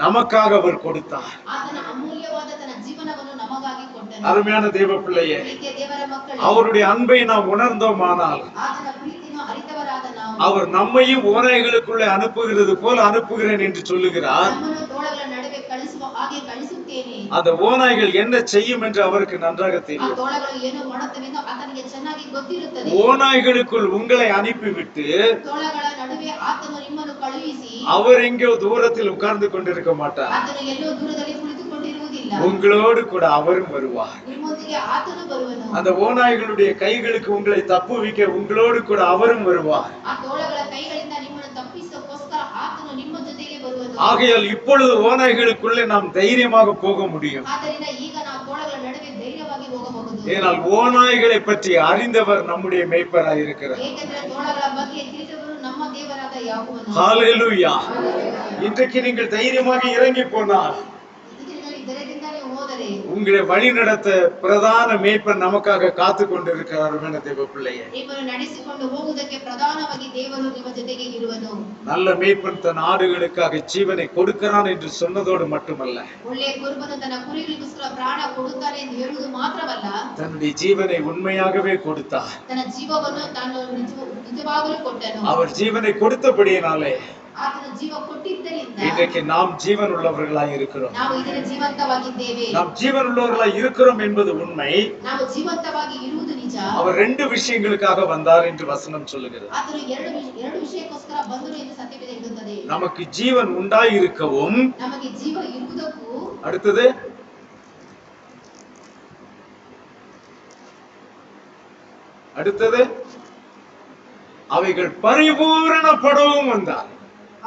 நமக்காக அவர் கொடுத்தார். ಆತನ ಅಮೂಲ್ಯವಾದ ತನ್ನ ಜೀವನವನ್ನು ನಮಗಾಗಿ ಕೊಟ್ಟನು. அருமையான தேவ பிள்ளையே, ಪ್ರೀತಿಯ ದೇವರ ಮಕ್ಕಳೇ, அவருடைய அன்பை நாம் உணர்ந்தோமானால் ಆತನ ಪ್ರೀತಿಯನ್ನು ಅರಿತವರಾದ ನಾವು அவர் நம்மையும் ஓநாய்களுக்குள்ளே அனுப்புகிறது போல அனுப்புகிறேன் என்று சொல்லுகிறார். ನಮ್ಮನ್ನು ತೋಳಗಳ ನಡುವೆ ಕಳಿಸುವ ಹಾಗೆ ಕಳಿಸುತ್ತೇನೆ. அந்த ஓநாய்கள் என்ன செய்யும் என்று அவருக்கு நன்றாக ಆ தெரியும். ತೋಳಗಳು ಏನು ಮಾಡುತ್ತವೆಂದು ಆತನಿಗೆ ಚೆನ್ನಾಗಿ ಗೊತ್ತಿರುತ್ತದೆ. ஓநாய்களுக்குள் உங்களை அனுப்பிவிட்டு ತೋಳಗಳ ನಡುವೆ ಆತನು ನಿಮ್ಮನ್ನು ಕಳುಹಿಸಿ அவர் எங்கோ தூரத்தில் உட்கார்ந்து கொண்டிருக்க மாட்டார். ಆತನು ಎಲ್ಲೋ ದೂರದಲ್ಲಿ ಕುಳಿತುಕೊಂಡಿರುವುದಿಲ್ಲ. உங்களோடு கூட அவரும் வருவார். ನಿಮ್ಮೊಂದಿಗೆ ಆತನು ಬರುವನು. அந்த ஓநாய்களுடைய கைகளுக்கு உங்களை தப்புவிக்க உங்களோடு கூட அவரும் வருவார். ಆ ತೋಳಗಳ ಕೈಗಳಿಂದ ನಿಮ್ಮನ್ನು ತಪ್ಪಿಸೋಸ್ಕರ ಆತನು ನಿಮ್ಮ ಜೊತೆಗೆ ಬರುವನು. ஆகையால் இப்பொழுது ஓநாய்களுக்குள்ளே நாம் தைரியமாக போக முடியும். ಆದ್ದರಿಂದ ಈಗ ನಾವು ತೋಳಗಳ ನಡುವೆ ಧೈರ್ಯವಾಗಿ ಹೋಗಬಹುದು. ஏனால் ஓநாய்களை பற்றி அறிந்தவர் நம்முடைய மேய்ப்பராய் இருக்கிறார். ಏಕೆಂದರೆ ತೋಳಗಳ ಬಗ್ಗೆ ತಿಳಿದವರು ನಮ್ಮ ದೇವರಾದ ಯೆಹೋವನು. ஹalleluya. இன்றைக்கு நீங்கள் தைரியமாக இறங்கி போனால் ಇದರಲ್ಲಿ ಧೈರ್ಯದಿಂದ ನೀವು ಹೋದರೆ உங்களை வழி நடத்த பிரதான மேய்ப்பன் நமக்காக காத்து கொண்டிருக்கிறார். தேவ பிள்ளையே, ನಿಮ್ಮನ್ನು ನಡೆಸಿಕೊಂಡು ಹೋಗುವುದಕ್ಕೆ ಪ್ರಧಾನವಾಗಿ ದೇವರು ನಿಮ್ಮ ಜೊತೆಗೆ ಇರುವನು. நல்ல மேய்ப்பன் தன் ஆடுகளுக்காக ஜீவனை கொடுக்கிறான் என்று சொன்னதோடு மட்டுமல்ல, ಒಳ್ಳೆಯ ಕುರುಬನು ತನ್ನ ಕುರಿಗಳಿಗೋಸ್ಕರ ಪ್ರಾಣ ಕೊಡುತ್ತಾನೆ ಎಂದು ಹೇಳುವುದು ಮಾತ್ರವಲ್ಲ, தன்னுடைய ஜீவனை உண்மையாகவே கொடுத்தார். ತನ್ನ ಜೀವವನ್ನು ತಾನು ನಿಜವಾಗಲೂ ಕೊಟ್ಟನು. அவர் ஜீவனை கொடுத்தபடியினாலே ಆತನ ಜೀವ ಕೊಟ್ಟಿದ್ದರಿಂದ இன்றைக்கு நாம் ஜீவன் உள்ளவர்களாய் இருக்கிறோம். ನಾವು ಇದರ ಜೀವಂತವಾಗಿದ್ದೇವೆ. நாம் ஜீவன் உள்ளவர்களாய் இருக்கிறோம் என்பது உண்மை. ನಾವು ಜೀವಂತವಾಗಿ ಇರುವುದು ನಿಜ. அவர் 2 விஷயங்களுக்காக வந்தார் என்று வசனம் சொல்லுகிறது. ಆತನು ಎರಡು ವಿಷಯಕ್ಕೋಸ್ಕರ ಬಂದರು ಎಂದು ಸತ್ಯವೇದ ಹೇಳುತ್ತದೆ. நமக்கு ஜீவன் உண்டாய் இருக்கவும், ನಮಗೆ ಜೀವ ಇರುವುದಕ್ಕೂ, அடுத்தது அவைகள் பரிபூரணப்படவும் வந்தார்.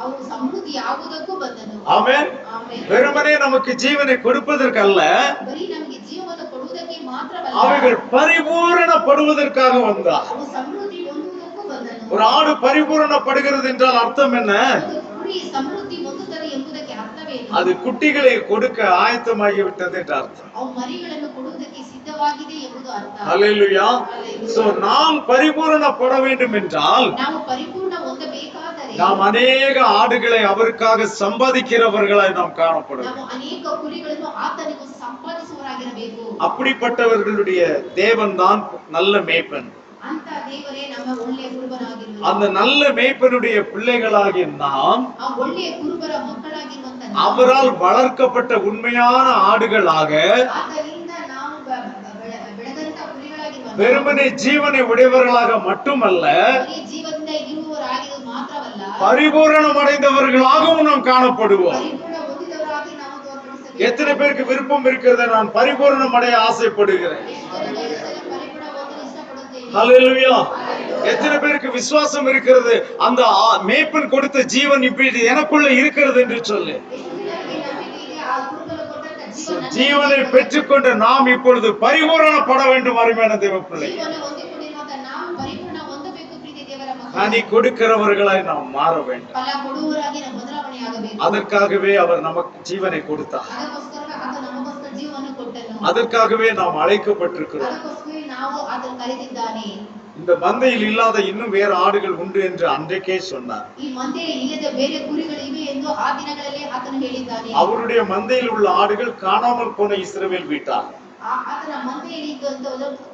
ಅವರು ಸಮೃದ್ಧಿ ಆಗುವುದಕ್ಕೂ ಬಂದನು. ஆமென். ಆಮೆನ್. வெறுமனே நமக்கு ஜீவனை கொடுப்பதற்கல்ல, ಬರೀ ನಮಗೆ ಜೀವವನ್ನು ಕೊಡುವುದಕ್ಕೆ ಮಾತ್ರವಲ್ಲ, அவைகள் பரிபூரணப்படுவதற்காக வந்தார். ಅವು ಸಮೃದ್ಧಿ ಹೊಂದುವುದಕ್ಕೂ ಬಂದನು. ஒரு ஆடு பரிபூரணப்படுகிறது என்றால் அர்த்தம் என்ன? ಒಂದು ಕುರಿ ಸಮೃದ್ಧಿ ಹೊಂದುತ್ತದೆ ಎಂಬುದಕ್ಕೆ ಅರ್ಥವೇನು? அது குட்டிகளை கொடுக்க ஆயத்தமாகி விட்டது என்று அர்த்தம். ಅವು ಮರಿಗಳನ್ನು ಕೊಡುವುದಕ್ಕೆ ಸಿದ್ಧವಾಗಿದೆ ಎಂಬುದು ಅರ್ಥ. ஹல்லேலூயா. Hallelujah. சோ நாம் பரிபூரணப்பட வேண்டும் என்றால் ನಾವು ಪರಿಪೂರ್ಣ ಹೊಂದಬೇಕಾದರೆ நாம் அநேக ஆடுகளை அவருக்காக சம்பாதிக்கிறவர்களாய் நாம் காணப்படும். ನಾವು ಅನೇಕ ಕುರಿಗಳನ್ನು ಆತನಿಗೋಸ್ಕರ ಸಂಪಾದಿಸುವವರಾಗಿರಬೇಕು. அப்படிப்பட்டவர்களுடைய தேவன் தான் நல்ல மேய்ப்பன். ಅಂತ ದೇವರೇ ನಮ್ಮ ಒಳ್ಳೆಯ ಕುರುಬನಾಗಿರುವನು. அந்த நல்ல மேய்ப்பனுடைய பிள்ளைகளாகிய நாம் ಆ ಒಳ್ಳೆಯ ಕುರುಬರ ಮಕ್ಕಳಾಗಿರುವಂತ அவரால் வளர்க்கப்பட்ட உண்மையான ஆடுகளாக ಆತನಿಂದ ನಾವು ಬೆಳೆದಂತ ಕುರಿಗಳಾಗಿರುವಂತ வெறுமனே ஜீவனை உடையவர்களாக மட்டுமல்ல, ಬರೀ ಜೀವದಿಂದ ಇರುವವರಾಗಿರುವುದು ಮಾತ್ರವಲ್ಲ, பரிபூரணம் அடைந்தவர்களாகவும் நாம் காணப்படுவோம். ಪರಿಪೂರ್ಣ ಹೊಂದಿದವರಾಗಿ ನಾವು ತೋರ್ಪಡಿಸಬೇಕು. எத்தனை பேருக்கு விருப்பம் இருக்கிறது? நான் பரிபூரணம் அடைய ஆசைப்படுகிறேன். ಪರಿಪೂರ್ಣ ಹೊಂದಲು ಇಷ್ಟಪಡುತ್ತೇನೆ. ஹல்லேலூயா. எத்தனை பேருக்கு விசுவாசம் இருக்கிறது? அந்த மேய்ப்பன் கொடுத்த ஜீவன் இப்படி எனக்குள்ள இருக்கிறது என்று சொல்லு. ಎಷ್ಟು ಜನರಿಗೆ ನಂಬಿಕೆ ಇದೆ ಆ ಕುರುಬನು ಕೊಟ್ಟಂತ ಜೀವ ஜீவனை பெற்றுக்கொண்ட நாம் இப்பொழுது பரிபூரணப்பட வேண்டும். அருமையான தேவ பிள்ளை, ಜೀವನ ಹೊಂದಿಕೊಂಡಿರುವಂತ ನಾವು ಪರಿಪೂರ್ಣ ಹೊಂದಬೇಕು. ಪ್ರೀತಿ ದೇವರ ಮಕ್ಕಳೇ, கனி கொடுக்கிறவர்களாய் நாம் மாற வேண்டும். ಫಲ ಕೊಡುವವರಾಗಿ ನಾವು ಬದಲಾವಣೆಯಾಗಬೇಕು. அதற்காகவே அவர் நமக்கு ஜீவனை கொடுத்தார். ಅದಕ್ಕೋಸ್ಕರ ಆತ ನಮಗೋಸ್ಕರ ಜೀವವನ್ನು ಕೊಟ್ಟನು. அதற்காகவே நாம் அழைக்கப்பட்டிருக்கிறோம். ಅದಕ್ಕೋಸ್ಕರ ನಾವು ಆತನು ಕರೆದಿದ್ದಾನೆ. இந்த மந்தையில் இல்லாத இன்னும் வேறு ஆடுகள் உண்டு என்று அன்றைக்கே சொன்னார். ಈ ಮಂದೆಯಲ್ಲಿ ಇಲ್ಲದ ಬೇರೆ ಕುರಿಗಳು ಇವೆ ಎಂದು ಆ ದಿನಗಳಲ್ಲಿ ಆತನು ಹೇಳಿದ್ದಾನೆ. அவருடைய மந்தையில் உள்ள ஆடுகள் காணாமல் போன இஸ்ரவேல் வீட்டார். ಆತನ ಮಂದೆಯಲ್ಲಿ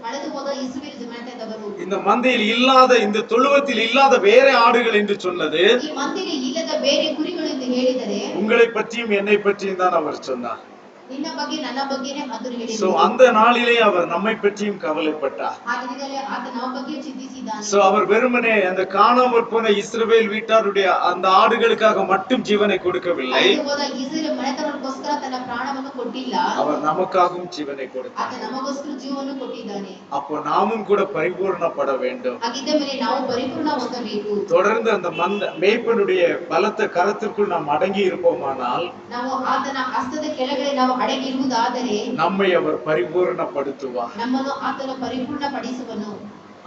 ಕಳೆದು ಹೋದ ಇಸ್ರಾಯೇಲ್ ಜನಾಂಗದವರು. இந்த மந்தையில் இல்லாத, இந்த தொழுவத்தில் இல்லாத வேற ஆடுகள் என்று சொன்னது ಈ ಮಂದೆಯಲ್ಲಿ ಇಲ್ಲದ ಬೇರೆ ಕುರಿಗಳು ಎಂದು ಹೇಳಿದರೆ உங்களை பற்றியும் என்னை பற்றியும் தான் அவர் சொன்னார். ನಿನ್ನ ಬಗ್ಗೆ ನನ್ನ ಬಗ್ಗೆನೇ ಆತನು சோ ಹೇಳಿದ್ದಾನೆ. அந்த நாளிலே அவர் நம்மை பற்றியும் கவலைப்பட்டார். ಆ ದಿನದಲ್ಲಿ ಆತ ನಮ್ಮ ಬಗ್ಗೆ ಚಿಂತಿಸಿದ್ದಾನೆ. சோ அவர் வெறுமனே அந்த காணாமல் போன இஸ்ரவேல் வீட்டாருடைய அந்த ஆடுகளுக்காக மட்டும் ஜீவனை கொடுக்கவில்லை, ಕಳೆದು ಹೋದ ಇಸ್ರಾಯೇಲ್ ಮನೆತನಕ್ಕೋಸ್ಕರ ತನ್ನ ಪ್ರಾಣವನ್ನು ಕೊಟ್ಟಿಲ್ಲ, அவர் நமக்காகவும் ஜீவனை கொடுத்தார். ಆತ ನಮಗೋಸ್ಕರ ಜೀವವನ್ನು ಕೊಟ್ಟಿದ್ದಾನೆ. அப்போ நாமும் கூட பரிபூரணப்பட வேண்டும். ಹಾಗಿದ್ದ ಮೇಲೆ ನಾವು ಪರಿಪೂರ್ಣ ಹೊಂದಬೇಕು. தொடர்ந்து அந்த மேய்ப்பனுடைய பலத்த கரத்திற்குள் நாம் அடங்கி இருப்போமானால் ನಾವು ಆತನ ಹಸ್ತದ ಕೆಳಗಡೆ ನಾವು ಅಡಗಿರುವುದಾದರೆ நம்மை அவர் பரிபூரணப்படுத்துவார். ನಮ್ಮನ್ನು ಆತನು ಪರಿಪೂರ್ಣಪಡಿಸುವನು.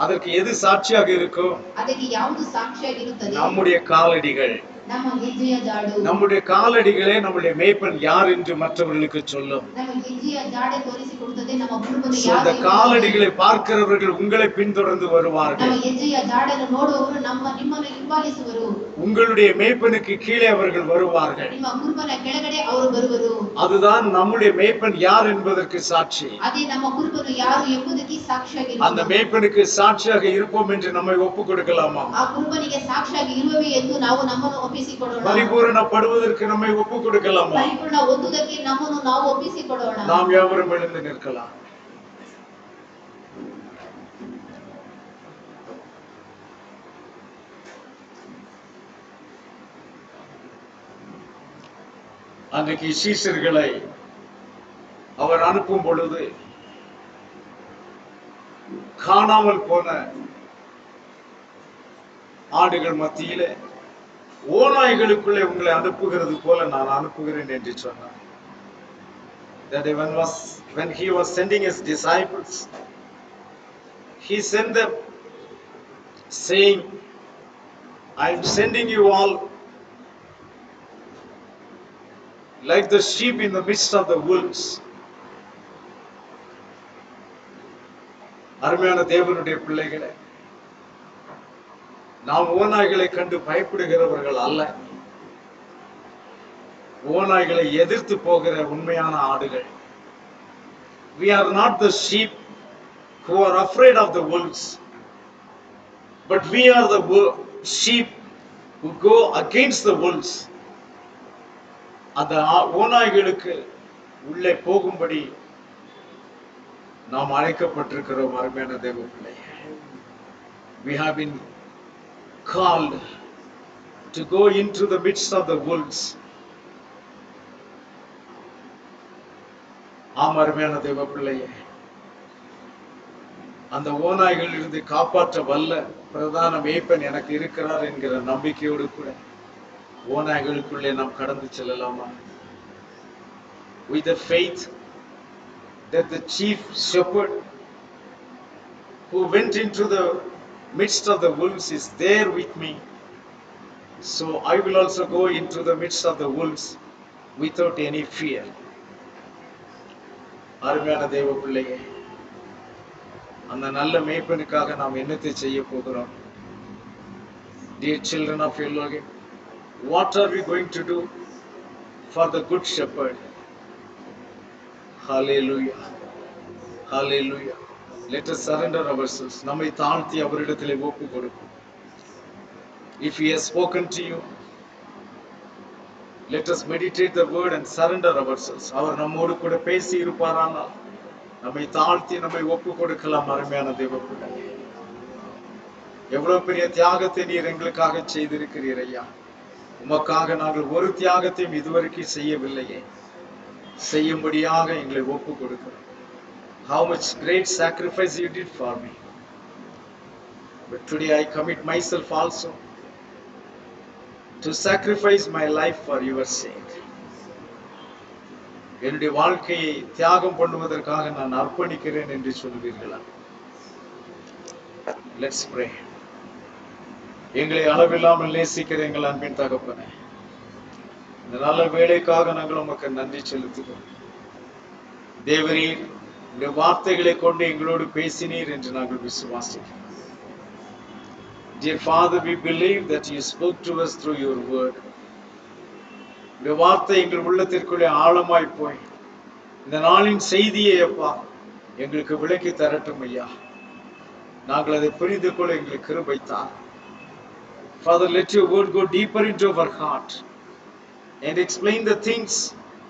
அதற்கு எது சாட்சியாக இருக்கும்? ಅದಕ್ಕೆ ಯಾವುದು ಸಾಕ್ಷಿಯಾಗಿರುತ್ತದೆ? நம்முடைய காலடிகள். ನಮ್ಮ ಹೆಜ್ಜೆಯ ಜಾಡು. நம்முடைய காலடிகளே நம்முடைய மேய்ப்பன் யார் என்று மற்றவர்களுக்கு சொல்லும். ನಮ್ಮ ಹೆಜ್ಜೆಯ ಜಾಡೆ ತೋರಿಸಿಕೊಡುತ್ತದೆ ನಮ್ಮ ಕುರುಬನು So, அந்த ಯಾರು. காலடிகளை பார்க்கிறவர்கள் உங்களை பின்தொடர்ந்து வருவார்கள். ನಮ್ಮ ಹೆಜ್ಜೆಯ ಜಾಡನ್ನು ನೋಡುವವರು ನಿಮ್ಮನ್ನು ಹಿಂಬಾಲಿಸುವರು. உங்களுடைய மேய்ப்பனுக்கு கீழே அவர்கள் வருவார்கள். ನಿಮ್ಮ ಕುರುಬನ ಕೆಳಗಡೆ ಅವರು ಬರುವರು. அதுதான் நம்முடைய மேய்ப்பன் யார் என்பதற்கு சாட்சி. ಅದೇ ನಮ್ಮ ಕುರುಬನು ಯಾರು ಎಂಬುದಕ್ಕೆ அந்த ಸಾಕ್ಷಿಯಾಗಿರುವುದು. மேய்ப்பனுக்கு சாட்சியாக இருப்போம் என்று நம்மை ஒப்பு கொடுக்கலாமா? ಆ ಕುರುಬನಿಗೆ ಸಾಕ್ಷಿಯಾಗಿ ಇರುವವೆ ಎಂದು ನಾವು ನಮ್ಮನ್ನು ಒಪ್ಪಿಸಿಕೊಡೋಣ. ಪರಿಪೂರ್ಣப்படுவதற்கு நம்மை ஒப்பு கொடுக்கலாமா? ಪರಿಪೂರ್ಣ ಹೊಂದುವುದಕ್ಕೆ ನಮ್ಮನ್ನು ನಾವು ಒಪ್ಪಿಸಿಕೊಡೋಣ. நாம் யாவரும் எழுந்து நிற்கலாம். அன்றைக்கு சீஷர்களை அவர் அனுப்பும் பொழுது காணாமல் போன ஆடுகள் மத்தியிலே ஓநாய்களுக்குள்ளே உங்களை அனுப்புகிறது போல நான் அனுப்புகிறேன் என்று சொன்னார். That when he was sending his disciples, he sent them saying, I am sending you all like the sheep in the midst of the wolves. அருமையான தேவனுடைய பிள்ளைகளே, நாம் ஓநாய்களை கண்டு பயப்படுகிறவர்கள் அல்ல. ஓநாய்களை எதிர்த்து போகிற உண்மையான ஆடுகள். We are not the sheep who are afraid of the wolves, but we are the sheep who go against the wolves. அந்த ஓநாய்களுக்கு உள்ளே போகும்படி நாம் அழைக்கப்பட்டிருக்கிறோம். அருமையான தேவ பிள்ளையே, we have been called to go into the midst of the wolves. ஆம் அருமையான தேவ பிள்ளையே, அந்த ஓநாய்கள் இருந்து காப்பாற்ற வல்ல பிரதான மேய்ப்பன் எனக்கு இருக்கிறார் என்கிற நம்பிக்கையோடு கூட ஓநாய்களுக்குள்ளே நாம் கடந்து செல்லலாமா? With the faith that the chief shepherd who went into the midst of the wolves is there with me, so I will also go into the midst of the wolves without any fear. அருமையான தேவ பிள்ளையே, அந்த நல்ல மேய்ப்பனுக்காக நாம் என்னத்தை செய்ய போகிறோம்? Dear children of Elohim, what are we going to do for the good shepherd? Hallelujah, hallelujah. Let us surrender ourselves. நம்மை தாழ்த்தி அவரிடத்திலே ஒப்பு கொடுப்போம். If he has spoken to you, let us meditate the word and surrender ourselves. அவர் நம்மோடு கூட பேசி இருப்பாரானால் நம்மை தாழ்த்தி நம்மை ஒப்பு கொடுக்கலாம். அருமையான தேவ பிள்ளையே, எவ்வளவு பெரிய தியாகத்தை நீர் எங்களுக்காக செய்திருக்கிறீர் ஐயா. உமக்காக நாங்கள் ஒரு தியாகத்தையும் இதுவரைக்கும் செய்யவில்லையே, செய்யும்படியாக எங்களை ஒப்பு கொடுக்கிறோம். How much great sacrifice you did for me. But today I commit myself also to sacrifice my life for your sake. என்னுடைய வாழ்க்கையை தியாகம் பண்ணுவதற்காக நான் அர்ப்பணிக்கிறேன் என்று சொல்வீர்களா? Let's pray. எங்களை அளவில்லாமல் நேசிக்கிற எங்கள் அன்பின் தகப்பனே, இந்த நல்ல வேலைக்காக நாங்கள் உமக்கு நன்றி செலுத்துகிறோம். தேவரீர் இந்த வார்த்தைகளை கொண்டு எங்களோடு பேசினீர் என்று நாங்கள் விசுவாசிக்கிறோம். Dear Father, we believe that you spoke to us through your word. இந்த வார்த்தை எங்கள் உள்ளத்திற்குள்ளே ஆழமாய் போய் இந்த நாளின் செய்தியை அப்பா எங்களுக்கு விளக்கி தரட்டும் ஐயா. நாங்கள் அதை புரிந்து கொள்ள எங்களுக்கு கிருபை தார். Father, let your word go deeper into our heart and explain the things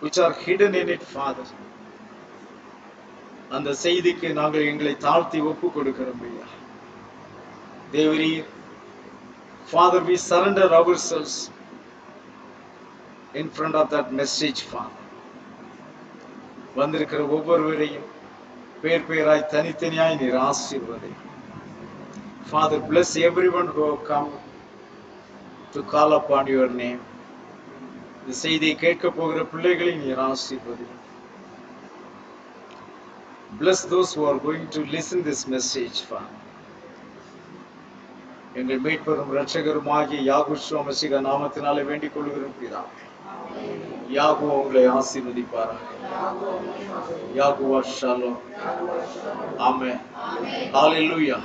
which are hidden in it, Father. அந்த செய்திக்கு நாங்கள் எங்களை தாழ்த்தி ஒப்பு கொடுக்கிறோம் ஐயா. தேவரீர், Father, we surrender ourselves in front of that message, Father. வந்திருக்கிற ஒவ்வொருவரையும் பேர் பேராய் தனித்தனியாய் நீர் ஆசீர்வதி. Father, bless everyone who have come to call upon your name. இந்த செய்தியை கேட்க போகிற பிள்ளைகளை நீர் ஆசீர்வதி. Bless those who are going to listen this message, Father. எங்கள் மீட்பரும் இரட்சகருமாகிய யாகுஷுவ மசீஹ் நாமத்தினாலே வேண்டிக் கொள்கிறோம் பிதாவே. யாகுவா உங்களை ஆசீர்வதிப்பாராக. யாகுவா ஷாலோம். ஆமென். ஹalleluya.